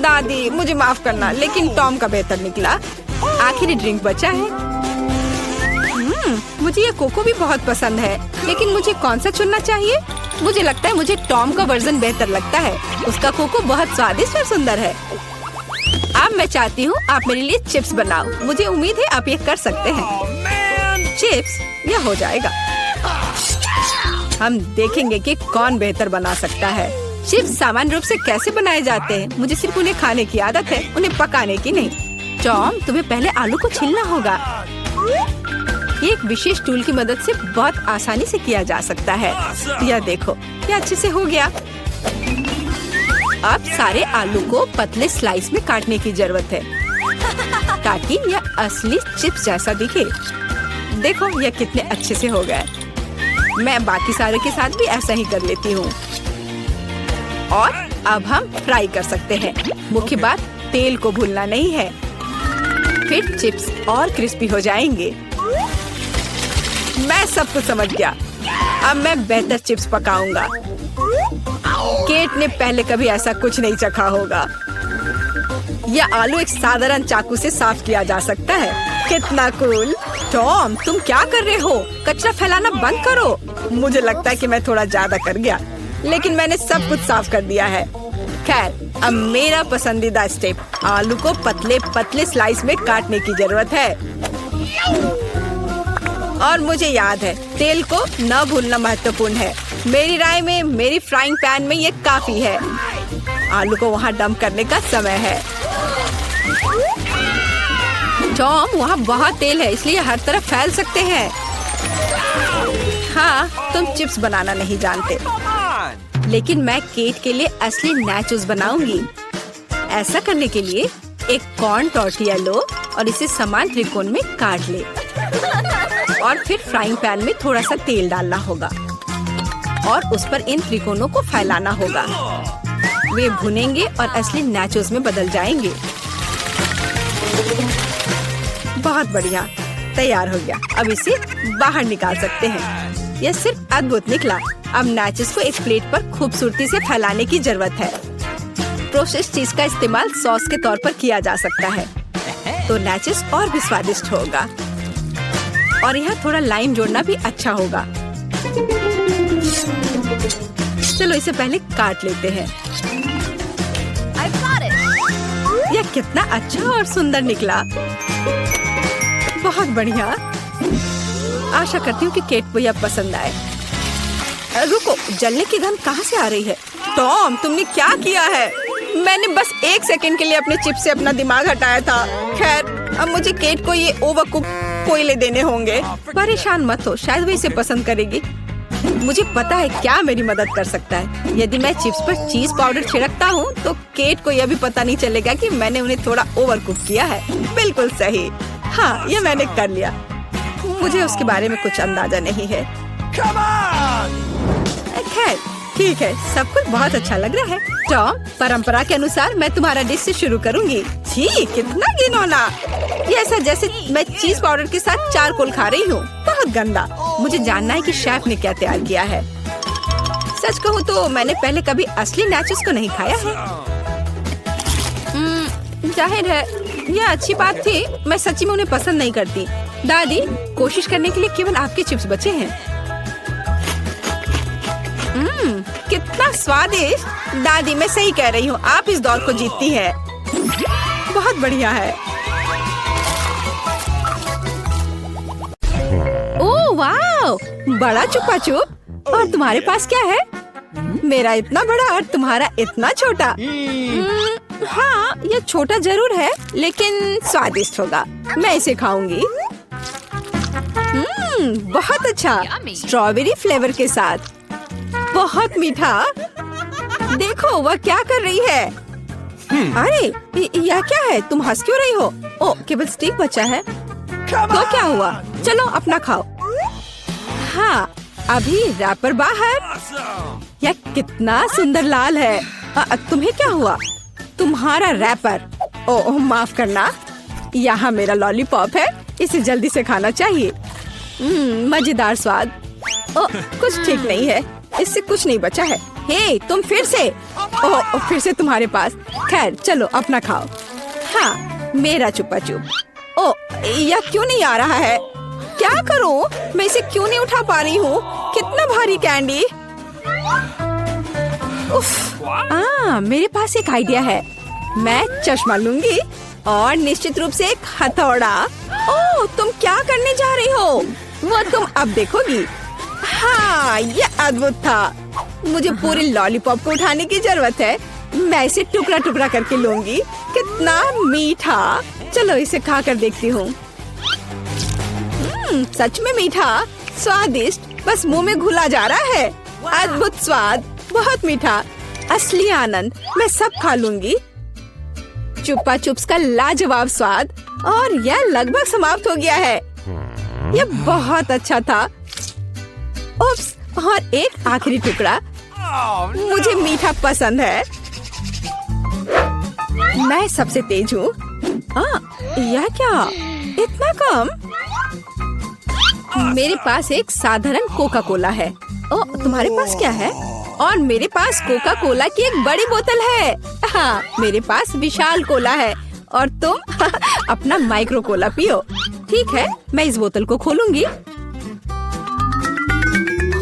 दादी, मुझे माफ करना, लेकिन टॉम का बेहतर निकला। आखिरी ड्रिंक बचा है। मुझे ये कोको भी बहुत पसंद है, लेकिन मुझे कौन सा चुनना चाहिए? मुझे लगता है मुझे टॉम का वर्जन बेहतर लगता है। उसका कोको बहुत स्वादिष्ट और सुंदर है। अब मैं चाहती हूँ आप मेरे लिए चिप्स बनाओ। मुझे उम्मीद है आप ये कर सकते हैं। चिप्स, यह हो जाएगा। हम देखेंगे कि कौन बेहतर बना सकता है। चिप्स सामान्य रूप से कैसे बनाए जाते हैं? मुझे सिर्फ उन्हें खाने की आदत है, उन्हें पकाने की नहीं। टॉम, तुम्हें पहले आलू को छीलना होगा। ये एक विशेष टूल की मदद से बहुत आसानी से किया जा सकता है। यह देखो, यह अच्छे से हो गया। अब सारे आलू को पतले स्लाइस में काटने की जरूरत है, ताकि यह असली चिप्स जैसा दिखे। देखो यह कितने अच्छे से हो गए। मैं बाकी सारे के साथ भी ऐसा ही कर लेती हूँ। और अब हम फ्राई कर सकते हैं। मुख्य बात तेल को भूलना नहीं है, फिर चिप्स और क्रिस्पी हो जाएंगे। मैं सब कुछ समझ गया। अब मैं बेहतर चिप्स पकाऊंगा। केट ने पहले कभी ऐसा कुछ नहीं चखा होगा। यह आलू एक साधारण चाकू से साफ किया जा सकता है। कितना कूल। टॉम, तुम क्या कर रहे हो? कचरा फैलाना बंद करो। मुझे लगता है कि मैं थोड़ा ज्यादा कर गया, लेकिन मैंने सब कुछ साफ कर दिया है। खैर, अब मेरा पसंदीदा स्टेप, आलू को पतले पतले स्लाइस में काटने की जरूरत है। और मुझे याद है, तेल को न भूलना महत्वपूर्ण है। मेरी राय में मेरी फ्राइंग पैन में ये काफी है। आलू को वहाँ डंप करने का समय है। टॉम, वहाँ बहुत तेल है, इसलिए हर तरफ फैल सकते हैं। हाँ, तुम चिप्स बनाना नहीं जानते, लेकिन मैं केट के लिए असली नाचोस बनाऊंगी। ऐसा करने के लिए एक कॉर्न टॉर्टिया लो और इसे समान त्रिकोण में काट ले। और फिर फ्राइंग पैन में थोड़ा सा तेल डालना होगा और उस पर इन त्रिकोणों को फैलाना होगा। वे भुनेंगे और असली नाचोस में बदल जाएंगे। बहुत बढ़िया, तैयार हो गया। अब इसे बाहर निकाल सकते हैं। यह सिर्फ अद्भुत निकला। अब नाचोस को एक प्लेट पर खूबसूरती से फैलाने की जरूरत है। प्रोसेस्ड चीज का इस्तेमाल सॉस के तौर पर किया जा सकता है, तो नाचोस और भी स्वादिष्ट होगा। और यहाँ थोड़ा लाइम जोड़ना भी अच्छा होगा। चलो इसे पहले काट लेते हैं। यह कितना अच्छा और सुंदर निकला। बहुत बढ़िया। आशा करती हूँ कि केट को यह पसंद आए। रुको, जलने की गंध कहाँ से आ रही है? टॉम, तुमने क्या किया है? मैंने बस 1 सेकंड के लिए अपने चिप से अपना दिमाग हटाया था। खैर, अब मुझे केट को ये ओवरकुक कोयले देने होंगे। परेशान मत हो, शायद वो इसे पसंद करेगी। मुझे पता है क्या मेरी मदद कर सकता है। यदि मैं चिप्स पर चीज पाउडर छिड़कता हूँ, तो केट को यह भी पता नहीं चलेगा कि मैंने उन्हें थोड़ा ओवरकुक किया है। बिल्कुल सही। हाँ, ये मैंने कर लिया। मुझे उसके बारे में कुछ अंदाजा नहीं है। खैर, ठीक है, सब कुछ बहुत अच्छा लग रहा है। टॉम, परंपरा के अनुसार मैं तुम्हारा डिश से शुरू करूंगी। छी, कितना घिनौना। ये ऐसा जैसे मैं चीज पाउडर के साथ चारकोल खा रही हूँ। बहुत गंदा। मुझे जानना है कि शेफ ने क्या तैयार किया है। सच कहूँ तो मैंने पहले कभी असली नाचोस को नहीं खाया है। जाहिर है, यह अच्छी बात थी। मैं सच्ची में उन्हें पसंद नहीं करती। दादी, कोशिश करने के लिए केवल आपके चिप्स बचे हैं। कितना स्वादिष्ट। दादी, मैं सही कह रही हूँ, आप इस दौर को जीतती है। बहुत बढ़िया है। ओह वाह, बड़ा चुपा चुप। और तुम्हारे पास क्या है? मेरा इतना बड़ा और तुम्हारा इतना छोटा। हाँ, यह छोटा जरूर है, लेकिन स्वादिष्ट होगा। मैं इसे खाऊंगी। बहुत अच्छा, स्ट्रॉबेरी फ्लेवर के साथ। बहुत मीठा। देखो वह क्या कर रही है। अरे, यह क्या है? तुम हंस क्यों रही हो? ओ, केवल स्टिक बचा है। तो क्या हुआ? चलो अपना खाओ। हाँ, अभी रैपर बाहर। यह कितना सुंदर लाल है। तुम्हें क्या हुआ? तुम्हारा रैपर। ओह, माफ करना। यहाँ मेरा लॉलीपॉप है, इसे जल्दी से खाना चाहिए। मजेदार स्वाद। ओह, कुछ ठीक नहीं है, इससे कुछ नहीं बचा है। हे, तुम फिर से। ओह, फिर से तुम्हारे पास। खैर, चलो अपना खाओ। हाँ, मेरा चुपा चुप। ओह, यह क्यों नहीं आ रहा है? क्या करूं? मैं इसे क्यों नहीं उठा पा रही हूँ? कितना भारी कैंडी। उफ, मेरे पास एक आइडिया है। मैं चश्मा लूंगी और निश्चित रूप से एक हथौड़ा। ओह, तुम क्या करने जा रही हो? वो तुम अब देखोगी। हाँ, ये अद्भुत था। मुझे पूरी लॉलीपॉप को उठाने की जरूरत है। मैं इसे टुकड़ा टुकड़ा करके लूंगी। कितना मीठा। चलो इसे खा कर देखती हूँ। सच में मीठा, स्वादिष्ट, बस मुंह में घुला जा रहा है। अद्भुत स्वाद, बहुत मीठा, असली आनंद। मैं सब खा लूंगी। चुप्पा चुप्स का लाजवाब स्वाद। और यह लगभग समाप्त हो गया है। यह बहुत अच्छा था। उप्स, और एक आखिरी टुकड़ा। मुझे मीठा पसंद है। मैं सबसे तेज हूँ। यह क्या? इतना कम? मेरे पास एक साधारण कोका कोला है। ओ, तुम्हारे पास क्या है? और मेरे पास कोका कोला की एक बड़ी बोतल है। हाँ, मेरे पास विशाल कोला है और तुम अपना माइक्रो कोला पियो। ठीक है, मैं इस बोतल को खोलूंगी।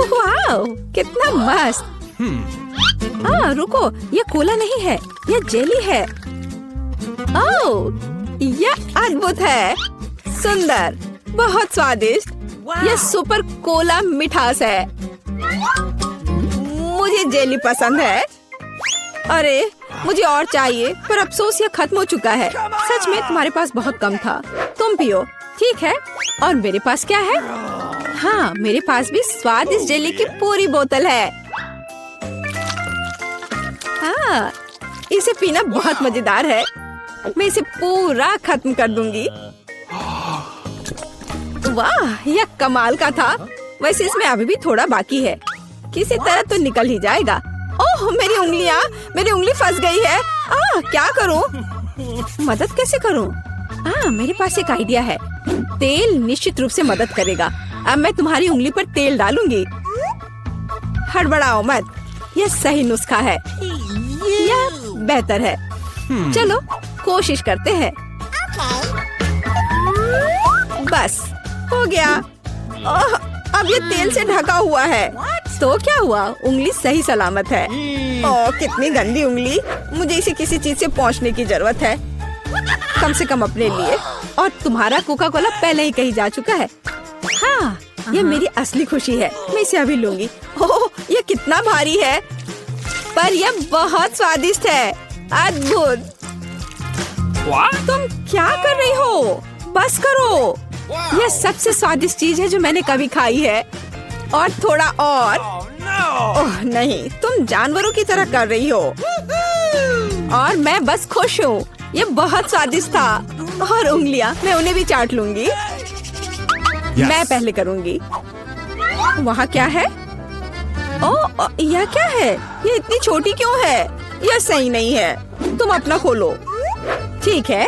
वाह, कितना मस्त। रुको, ये कोला नहीं है, ये जेली है। ओह, यह अद्भुत है, सुंदर, बहुत स्वादिष्ट। यह सुपर कोला मिठास है। मुझे जेली पसंद है। अरे, मुझे और चाहिए, पर अफसोस यह खत्म हो चुका है। सच में तुम्हारे पास बहुत कम था। तुम पियो। ठीक है, और मेरे पास क्या है? हाँ, मेरे पास भी स्वादिष्ट जेली की पूरी बोतल है। हाँ, इसे पीना बहुत मजेदार है। मैं इसे पूरा खत्म कर दूंगी। वाह, यह कमाल का था। वैसे इसमें अभी भी थोड़ा बाकी है, किसी तरह तो निकल ही जाएगा। ओह, मेरी उंगली फंस गई है। क्या करूं? मदद कैसे करूं? मेरे पास एक आइडिया है। तेल निश्चित रूप से मदद करेगा। अब मैं तुम्हारी उंगली पर तेल डालूंगी। हड़बड़ाओ मत, यह सही नुस्खा है। यह बेहतर है। चलो कोशिश करते हैं। बस हो गया। ओह, अब ये तेल से ढका हुआ है। तो क्या हुआ? उंगली सही सलामत है। ओह, कितनी गंदी उंगली। मुझे इसे किसी चीज से पोंछने की जरूरत है, कम से कम अपने लिए। और तुम्हारा कोका कोला पहले ही कहीं जा चुका है। हाँ, ये मेरी असली खुशी है। मैं इसे अभी लूंगी। ओह, ये कितना भारी है, पर यह बहुत स्वादिष्ट है। अद्भुत। तुम क्या कर रही हो? बस करो। यह सबसे स्वादिष्ट चीज है जो मैंने कभी खाई है। और थोड़ा और। ओह नहीं, तुम जानवरों की तरह कर रही हो। और मैं बस खुश हूँ। ये बहुत स्वादिष्ट था। और उंगलियां, मैं उन्हें भी चाट लूंगी। मैं पहले करूंगी। वहाँ क्या है? ओह, यह क्या है? ये इतनी छोटी क्यों है? यह सही नहीं है। तुम अपना खोलो। ठीक है।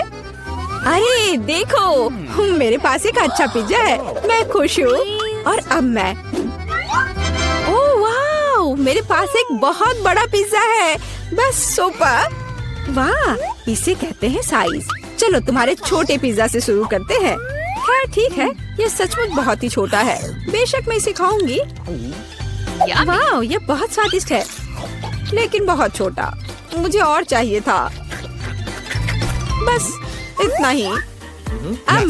अरे देखो, मेरे पास एक अच्छा पिज्जा है। मैं खुश हूँ। और अब मैं, ओह वाह, मेरे पास एक बहुत बड़ा पिज्जा है। बस सुपर। वाह, इसे कहते हैं साइज। चलो तुम्हारे छोटे पिज्जा से शुरू करते हैं। खैर ठीक है, ये सचमुच बहुत ही छोटा है। बेशक मैं इसे खाऊंगी। वाह, ये बहुत स्वादिष्ट है, लेकिन बहुत छोटा। मुझे और चाहिए था। बस इतना ही। अब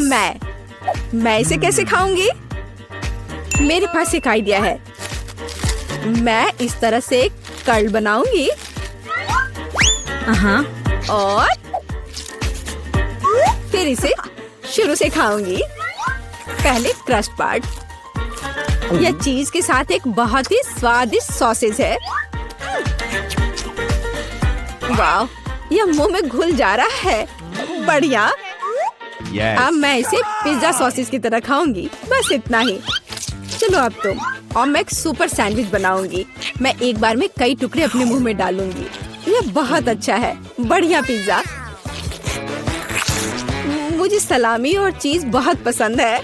मैं इसे कैसे खाऊंगी? मेरे पास एक आइडिया है। मैं इस तरह से एक कर्ल बनाऊंगी। और फिर इसे शुरू से खाऊंगी। पहले क्रस्ट पार्ट। यह चीज के साथ एक बहुत ही स्वादिष्ट सॉसेज है। वाह, यह मुंह में घुल जा रहा है। बढ़िया। अब मैं इसे पिज्जा सॉसेज की तरह खाऊंगी। बस इतना ही। चलो अब तुम। और मैं एक सुपर सैंडविच बनाऊंगी। मैं एक बार में कई टुकड़े अपने मुंह में डालूंगी। यह बहुत अच्छा है। बढ़िया पिज्जा। मुझे सलामी और चीज बहुत पसंद है।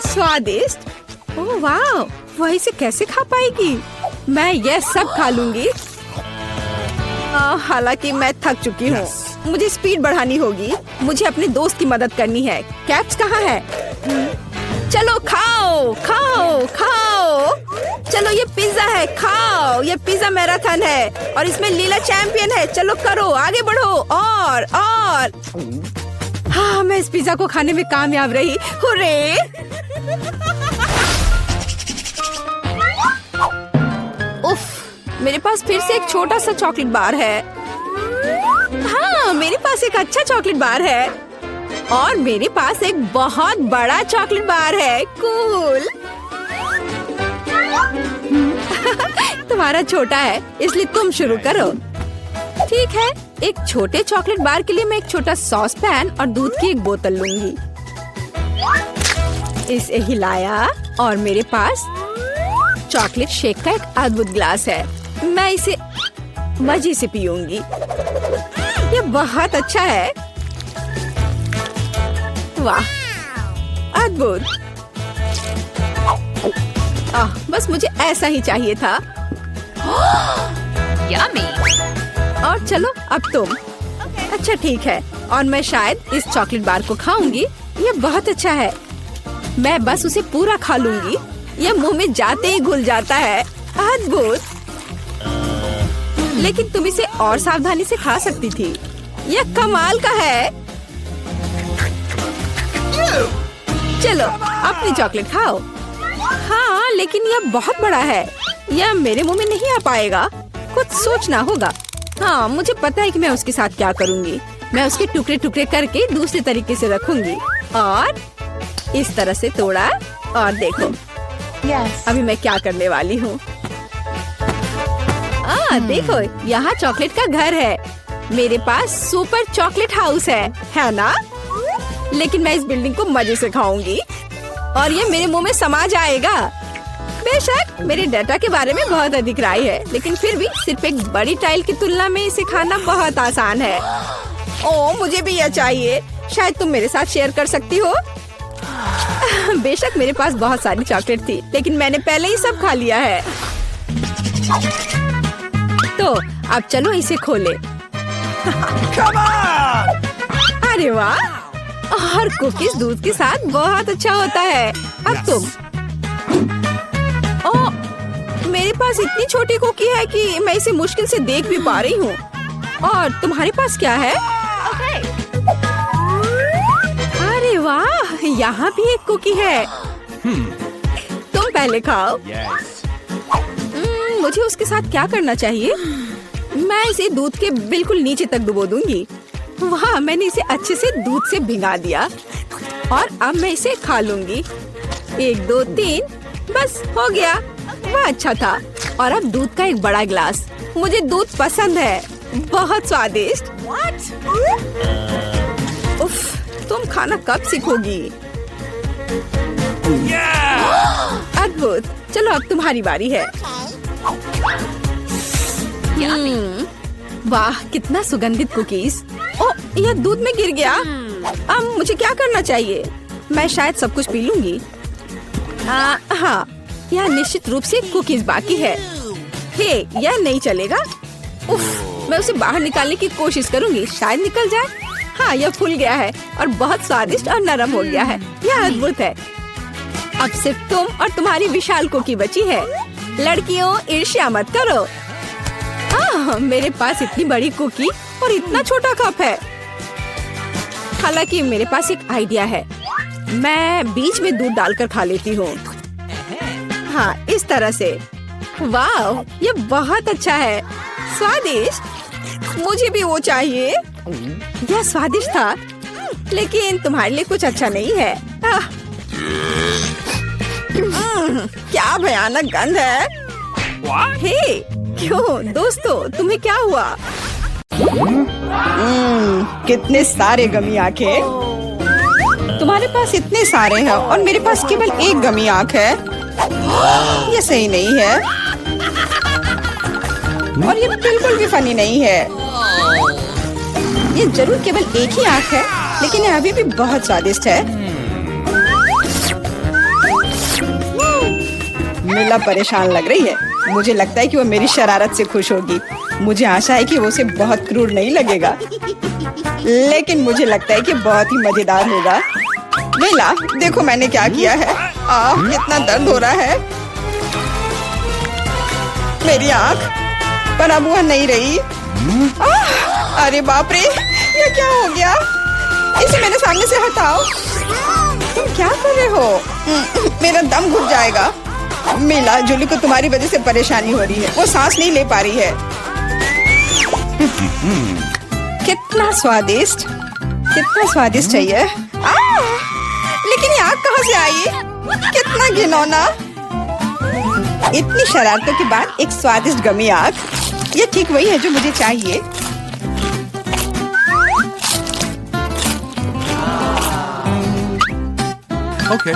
स्वादिष्ट। ओह वाह, वह इसे कैसे खा पाएगी? मैं यह सब खा लूंगी। हालांकि मैं थक चुकी हूँ। मुझे स्पीड बढ़ानी होगी। मुझे अपने दोस्त की मदद करनी है। कैप्स कहाँ है? चलो खाओ खाओ खाओ। चलो ये पिज्जा है, खाओ। ये पिज्जा मैराथन है और इसमें लीला चैंपियन है। चलो करो, आगे बढ़ो। और हाँ, मैं इस पिज्जा को खाने में कामयाब रही। हुर्रे! उफ, मेरे पास फिर से एक छोटा सा चॉकलेट बार है। हाँ, मेरे पास एक अच्छा चॉकलेट बार है। और मेरे पास एक बहुत बड़ा चॉकलेट बार है। कूल। तुम्हारा छोटा है, इसलिए तुम शुरू करो। ठीक है, एक छोटे चॉकलेट बार के लिए मैं एक छोटा सॉस पैन और दूध की एक बोतल लूंगी। इसे हिलाया और मेरे पास चॉकलेट शेक का एक अद्भुत ग्लास है। मैं इसे मजे से पीऊंगी। यह बहुत अच्छा है। वाह, अद्भुत। बस मुझे ऐसा ही चाहिए था। और चलो अब तुम। अच्छा ठीक है, और मैं शायद इस चॉकलेट बार को खाऊंगी। ये बहुत अच्छा है। मैं बस उसे पूरा खा लूंगी। यह मुंह में जाते ही घुल जाता है। अद्भुत। लेकिन तुम इसे और सावधानी से खा सकती थी। यह कमाल का है। चलो अपनी चॉकलेट खाओ। हाँ, लेकिन यह बहुत बड़ा है। यह मेरे मुंह में नहीं आ पाएगा। कुछ सोचना होगा। हाँ, मुझे पता है कि मैं उसके साथ क्या करूँगी। मैं उसके टुकड़े टुकड़े करके दूसरे तरीके से रखूंगी और इस तरह से तोड़ा। और देखो अभी मैं क्या करने वाली हूँ। देखो यहाँ चॉकलेट का घर है। मेरे पास सुपर चॉकलेट हाउस है ना? लेकिन मैं इस बिल्डिंग को मजे से खाऊंगी और ये मेरे मुंह में समा जाएगा। बेशक मेरे डाटा के बारे में बहुत अधिक राय है, लेकिन फिर भी सिर्फ एक बड़ी टाइल की तुलना में इसे खाना बहुत आसान है। ओह, मुझे भी यह चाहिए। शायद तुम मेरे साथ शेयर कर सकती हो। बेशक मेरे पास बहुत सारी चॉकलेट थी, लेकिन मैंने पहले ही सब खा लिया है। तो अब चलो इसे खोले। अरे वाह, और कुकीज दूध के साथ बहुत अच्छा होता है। अब तुम। ओह, मेरे पास इतनी छोटी कुकी है कि मैं इसे मुश्किल से देख भी पा रही हूँ। और तुम्हारे पास क्या है? अरे वाह, यहाँ भी एक कुकी है। तुम पहले खाओ। मुझे उसके साथ क्या करना चाहिए? मैं इसे दूध के बिल्कुल नीचे तक डुबो दूंगी। वाह, मैंने इसे अच्छे से दूध से भिगा दिया और अब मैं इसे खा लूंगी। 1 2 3, बस हो गया। वह अच्छा था। और अब दूध का एक बड़ा गिलास। मुझे दूध पसंद है। बहुत स्वादिष्ट। उफ, तुम खाना कब सीखोगी? अद्भुत। चलो अब तुम्हारी बारी है। वाह, कितना सुगंधित कुकीज। ओह, यह दूध में गिर गया। अब मुझे क्या करना चाहिए? मैं शायद सब कुछ पी लूंगी। हाँ, यह निश्चित रूप से कुकीज बाकी है। हे, यह नहीं चलेगा। उफ, मैं उसे बाहर निकालने की कोशिश करूंगी। शायद निकल जाए। हाँ, यह फूल गया है और बहुत स्वादिष्ट और नरम हो गया है। यह अद्भुत है। अब सिर्फ तुम और तुम्हारी विशाल कुकी बची है। लड़कियों, ईर्ष्या मत करो। मेरे पास इतनी बड़ी कुकी और इतना छोटा कप है। हालांकि मेरे पास एक आइडिया है। मैं बीच में दूध डालकर खा लेती हूँ। हाँ, इस तरह से। वाह, ये बहुत अच्छा है। स्वादिष्ट। मुझे भी वो चाहिए। यह स्वादिष्ट था, लेकिन तुम्हारे लिए कुछ अच्छा नहीं है। क्या भयानक गंध है। हे, क्यों दोस्तों, तुम्हें क्या हुआ? कितने सारे गमी आंखें। तुम्हारे पास इतने सारे हैं और मेरे पास केवल एक गमी आंख है। ये सही नहीं है और ये बिल्कुल भी फनी नहीं है। ये जरूर केवल एक ही आंख है, लेकिन ये अभी भी बहुत स्वादिष्ट है। मिला परेशान लग रही है। मुझे लगता है कि वो मेरी शरारत से खुश होगी। मुझे आशा है कि वो उसे बहुत क्रूर नहीं लगेगा, लेकिन मुझे लगता है कि बहुत ही मजेदार होगा। मिला, देखो मैंने क्या किया है। कितना दर्द हो रहा है। मेरी आँख, पर अब वह नहीं रही। अरे बाप रे, ये क्या हो गया? इसे मेरे सामने से हटाओ। तुम क्या कर रहे हो? मेरा दम घुट जाएगा। मिला, जूली को तुम्हारी वजह से परेशानी हो रही है। वो सांस नहीं ले पा रही है। कितना स्वादिष्ट, कितना स्वादिष्ट है ये। लेकिन ये आग कहाँ से आई? कितना घिनौना। इतनी शरारतों के बाद एक स्वादिष्ट गमी आग। ये ठीक वही है जो मुझे चाहिए।
Okay.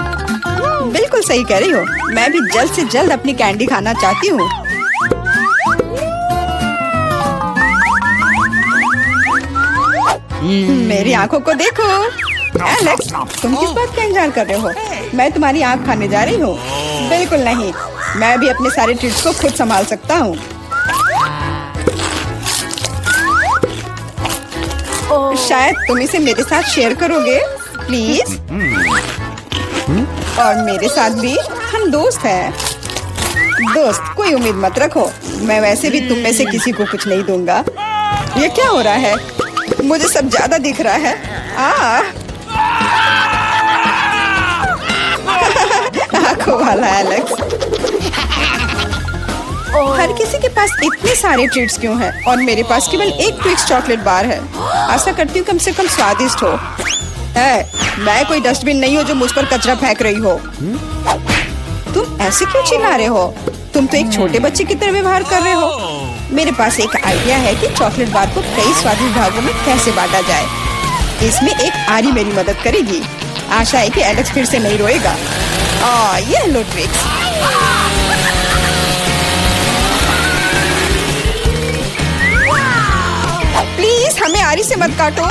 बिल्कुल सही कह रही हो। मैं भी जल्द से जल्द अपनी कैंडी खाना चाहती हूँ। मेरी आंखों को देखो,
एलेक्स, तुम किस बात का इंतजार कर रहे हो? मैं तुम्हारी आँख खाने जा रही हूँ? बिल्कुल नहीं, मैं भी अपने सारे ट्रीट्स को खुद संभाल सकता हूँ। शायद तुम इसे मेरे साथ शेयर करोगे, प्लीज? और मेरे साथ भी, हम दोस्त हैं। दोस्त, कोई उम्मीद मत रखो, मैं वैसे भी तुम में से किसी को कुछ नहीं दूंगा। ये क्या हो रहा है? मुझे सब ज्यादा दिख रहा है। आंखों वाला एलेक्स। हर किसी के पास इतने सारे ट्रीट्स क्यों हैं और मेरे पास केवल एक ट्विक्स चॉकलेट बार है? आशा करती हूँ कम से कम स्वादिष्ट हो। मैं कोई डस्टबिन नहीं हूँ जो मुझ पर कचरा फेंक रही हो। तुम ऐसे क्यों चिल्ला रहे हो? तुम तो एक छोटे बच्चे की तरह व्यवहार कर रहे हो। मेरे पास एक आइडिया है कि चॉकलेट बार को कई स्वादिष्ट भागों में कैसे बांटा जाए। इसमें एक आरी मेरी मदद करेगी। आशा है कि एलेक्स फिर से नहीं रोएगा। ये लो ट्विक्स। प्लीज हमें आरी से मत काटो।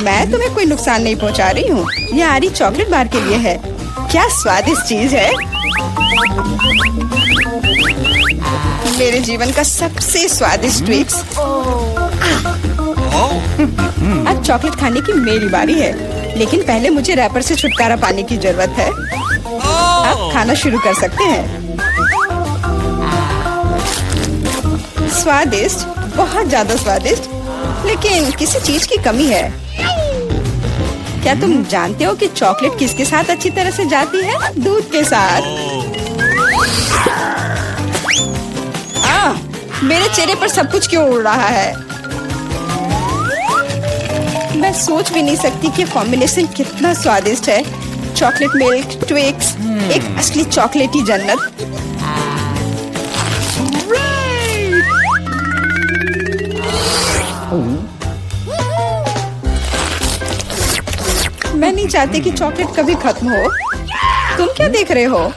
मैं तुम्हें कोई नुकसान नहीं पहुंचा रही हूँ। ये आरी चॉकलेट बार के लिए है। क्या स्वादिष्ट चीज है। मेरे जीवन का सबसे स्वादिष्ट ट्विक्स। आज चॉकलेट खाने की मेरी बारी है, लेकिन पहले मुझे रैपर से छुटकारा पाने की जरूरत है। आप खाना शुरू कर सकते हैं। स्वादिष्ट, बहुत ज्यादा स्वादिष्ट, लेकिन किसी चीज की कमी है। क्या तुम जानते हो कि चॉकलेट किसके साथ अच्छी तरह से जाती है? दूध के साथ। मेरे चेहरे पर सब कुछ क्यों उड़ रहा है? मैं सोच भी नहीं सकती कि कॉम्बिनेशन कितना स्वादिष्ट है। चॉकलेट मिल्क, ट्विक्स, एक असली चॉकलेटी जन्नत। मैं नहीं चाहती कि चॉकलेट कभी खत्म हो। तुम क्या देख रहे हो?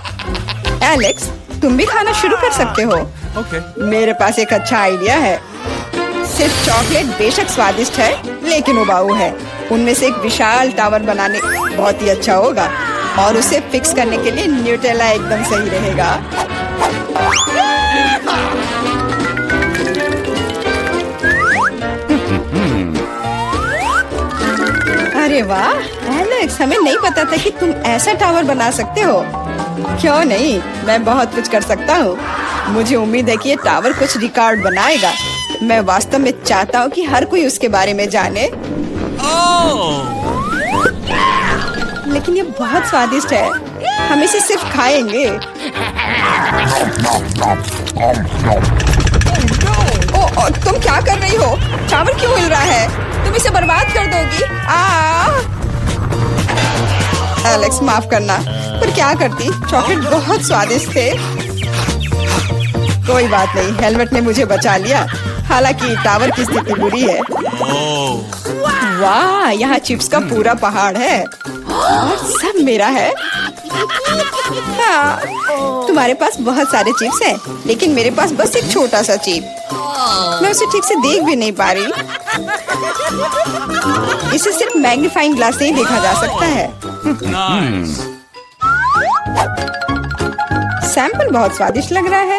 एलेक्स, तुम भी खाना शुरू कर सकते हो।
Okay.
मेरे पास एक अच्छा आइडिया है। सिर्फ चॉकलेट बेशक स्वादिष्ट है, लेकिन उबाऊ है। उनमें से एक विशाल टावर बनाने बहुत ही अच्छा होगा, और उसे फिक्स करने के लिए न्यूटेला एकदम सही रहेगा। अरे वाह एलेक्स, हमें नहीं पता था कि तुम ऐसा टावर बना सकते हो। क्यों नहीं, मैं बहुत कुछ कर सकता हूँ। मुझे उम्मीद है कि ये टावर कुछ रिकॉर्ड बनाएगा। मैं वास्तव में चाहता हूँ कि हर कोई उसके बारे में जाने। लेकिन ये बहुत स्वादिष्ट है, हम इसे सिर्फ खाएंगे। तुम क्या कर रही हो? टावर क्यों हिल रहा है? तुम इसे बर्बाद कर दोगी। एलेक्स, माफ करना, पर क्या करती? चॉकलेट बहुत स्वादिष्ट थे। कोई बात नहीं, हेलमेट ने मुझे बचा लिया। हालांकि टावर की स्थिति बुरी है। वाह, यहाँ चिप्स का पूरा पहाड़ है और सब मेरा है। हाँ, तुम्हारे पास बहुत सारे चिप्स हैं, लेकिन मेरे पास बस एक छोटा सा चिप। मैं उसे ठीक से देख भी नहीं पा रही। इसे सिर्फ मैग्नीफाइंग ग्लास से ही देखा जा सकता है। सैंपल बहुत स्वादिष्ट लग रहा है।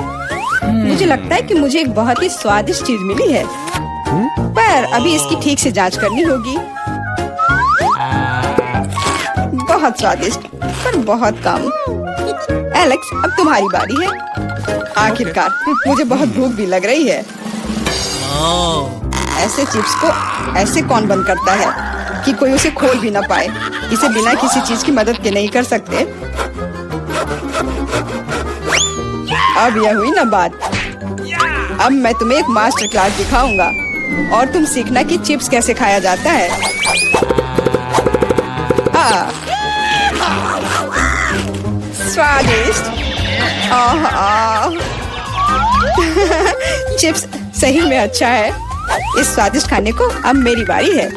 मुझे लगता है कि मुझे एक बहुत ही स्वादिष्ट चीज मिली है, पर अभी इसकी ठीक से जांच करनी होगी। बहुत स्वादिष्ट, पर बहुत कम। एलेक्स, अब तुम्हारी बारी है। आखिरकार, मुझे बहुत भूख भी लग रही है। ऐसे चिप्स को ऐसे कौन बंद करता है कि कोई उसे खोल भी ना पाए? इसे बिना किसी चीज की मदद के नहीं कर सकते। अब यह हुई ना बात। अब मैं तुम्हें एक मास्टर क्लास दिखाऊंगा और तुम सीखना कि चिप्स कैसे खाया जाता है। स्वादिष्ट। चिप्स सही में अच्छा है। इस स्वादिष्ट खाने को अब मेरी बारी है।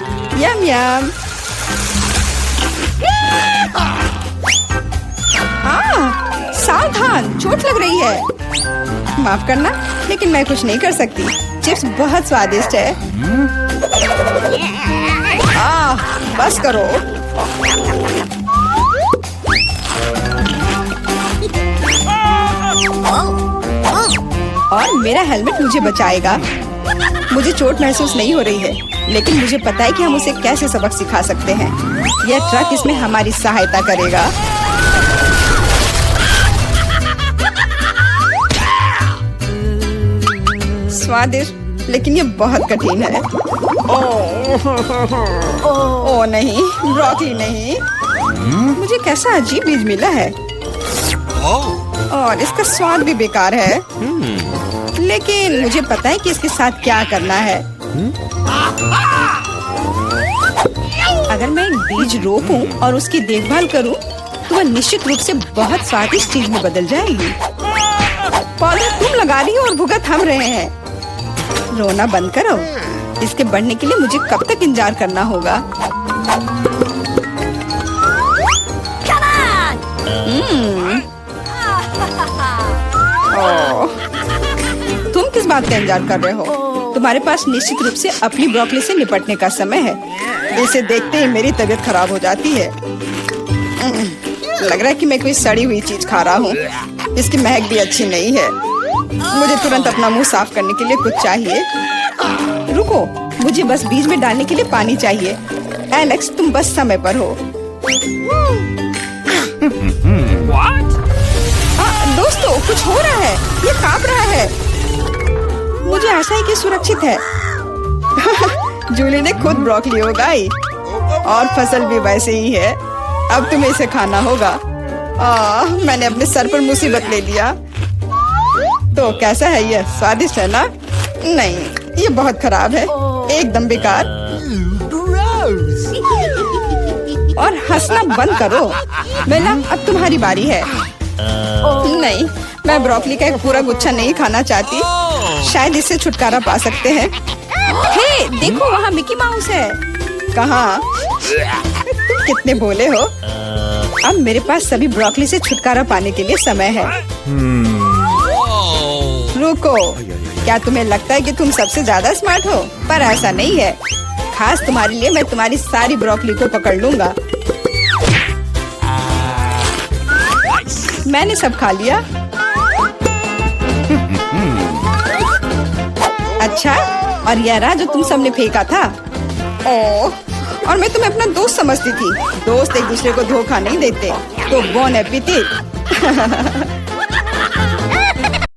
यम यम। सावधान, चोट लग रही है। माफ करना, लेकिन मैं कुछ नहीं कर सकती। चिप्स बहुत स्वादिष्ट है। बस करो। और मेरा हेलमेट मुझे बचाएगा। मुझे चोट महसूस नहीं हो रही है, लेकिन मुझे पता है कि हम उसे कैसे सबक सिखा सकते हैं। यह ट्रक इसमें हमारी सहायता करेगा। स्वादिष्ट, लेकिन ये बहुत कठिन है। ओ नहीं, ब्रोकली नहीं। मुझे कैसा अजीब बीज मिला है और इसका स्वाद भी बेकार है। लेकिन मुझे पता है कि इसके साथ क्या करना है। अगर मैं एक बीज रोपूं और उसकी देखभाल करूं, तो वह निश्चित रूप से बहुत स्वादिष्ट चीज में बदल जाएगी। पौधा तुम लगा रही हो और भुगत हम रहे हैं। रोना बंद करो। इसके बढ़ने के लिए मुझे कब तक इंतजार करना होगा? तुम किस बात का इंतजार कर रहे हो? तुम्हारे पास निश्चित रूप से अपनी ब्रोकली से निपटने का समय है। इसे देखते ही मेरी तबीयत खराब हो जाती है। लग रहा है कि मैं कोई सड़ी हुई चीज खा रहा हूँ। इसकी महक भी अच्छी नहीं है। मुझे तुरंत अपना मुंह साफ करने के लिए कुछ चाहिए। रुको, मुझे बस बीज में डालने के लिए पानी चाहिए। एलेक्स, तुम बस समय पर हो। दोस्तों, कुछ हो रहा है। ये कांप रहा है। मुझे आशा है कि सुरक्षित है। जूली ने खुद ब्रोकली उगाई और फसल भी वैसे ही है। अब तुम्हें इसे खाना होगा। मैंने अपने सर पर मुसीबत ले लिया। तो कैसा है ये? स्वादिष्ट है ना? नहीं, ये बहुत खराब है, एकदम बेकार। और हंसना बंद करो। बेला, अब तुम्हारी बारी है। नहीं, मैं ब्रोकली का एक पूरा गुच्छा नहीं खाना चाहती। शायद इससे छुटकारा पा सकते हैं। हे, देखो, वहाँ मिकी माउस है। कहाँ? तुम कितने भोले हो। अब मेरे पास सभी ब्रोकली से छुटकारा पाने के लिए समय है। रुको, क्या तुम्हें लगता है कि तुम सबसे ज्यादा स्मार्ट हो? पर ऐसा नहीं है। खास तुम्हारे लिए मैं तुम्हारी सारी ब्रोकली को पकड़ लूंगा। मैंने सब खा लिया। अच्छा, और यह रहा जो तुम सबने फेंका था। ओह, और मैं तुम्हें अपना दोस्त समझती थी। दोस्त एक दूसरे को धोखा नहीं देते। तो बोन एपेटिट।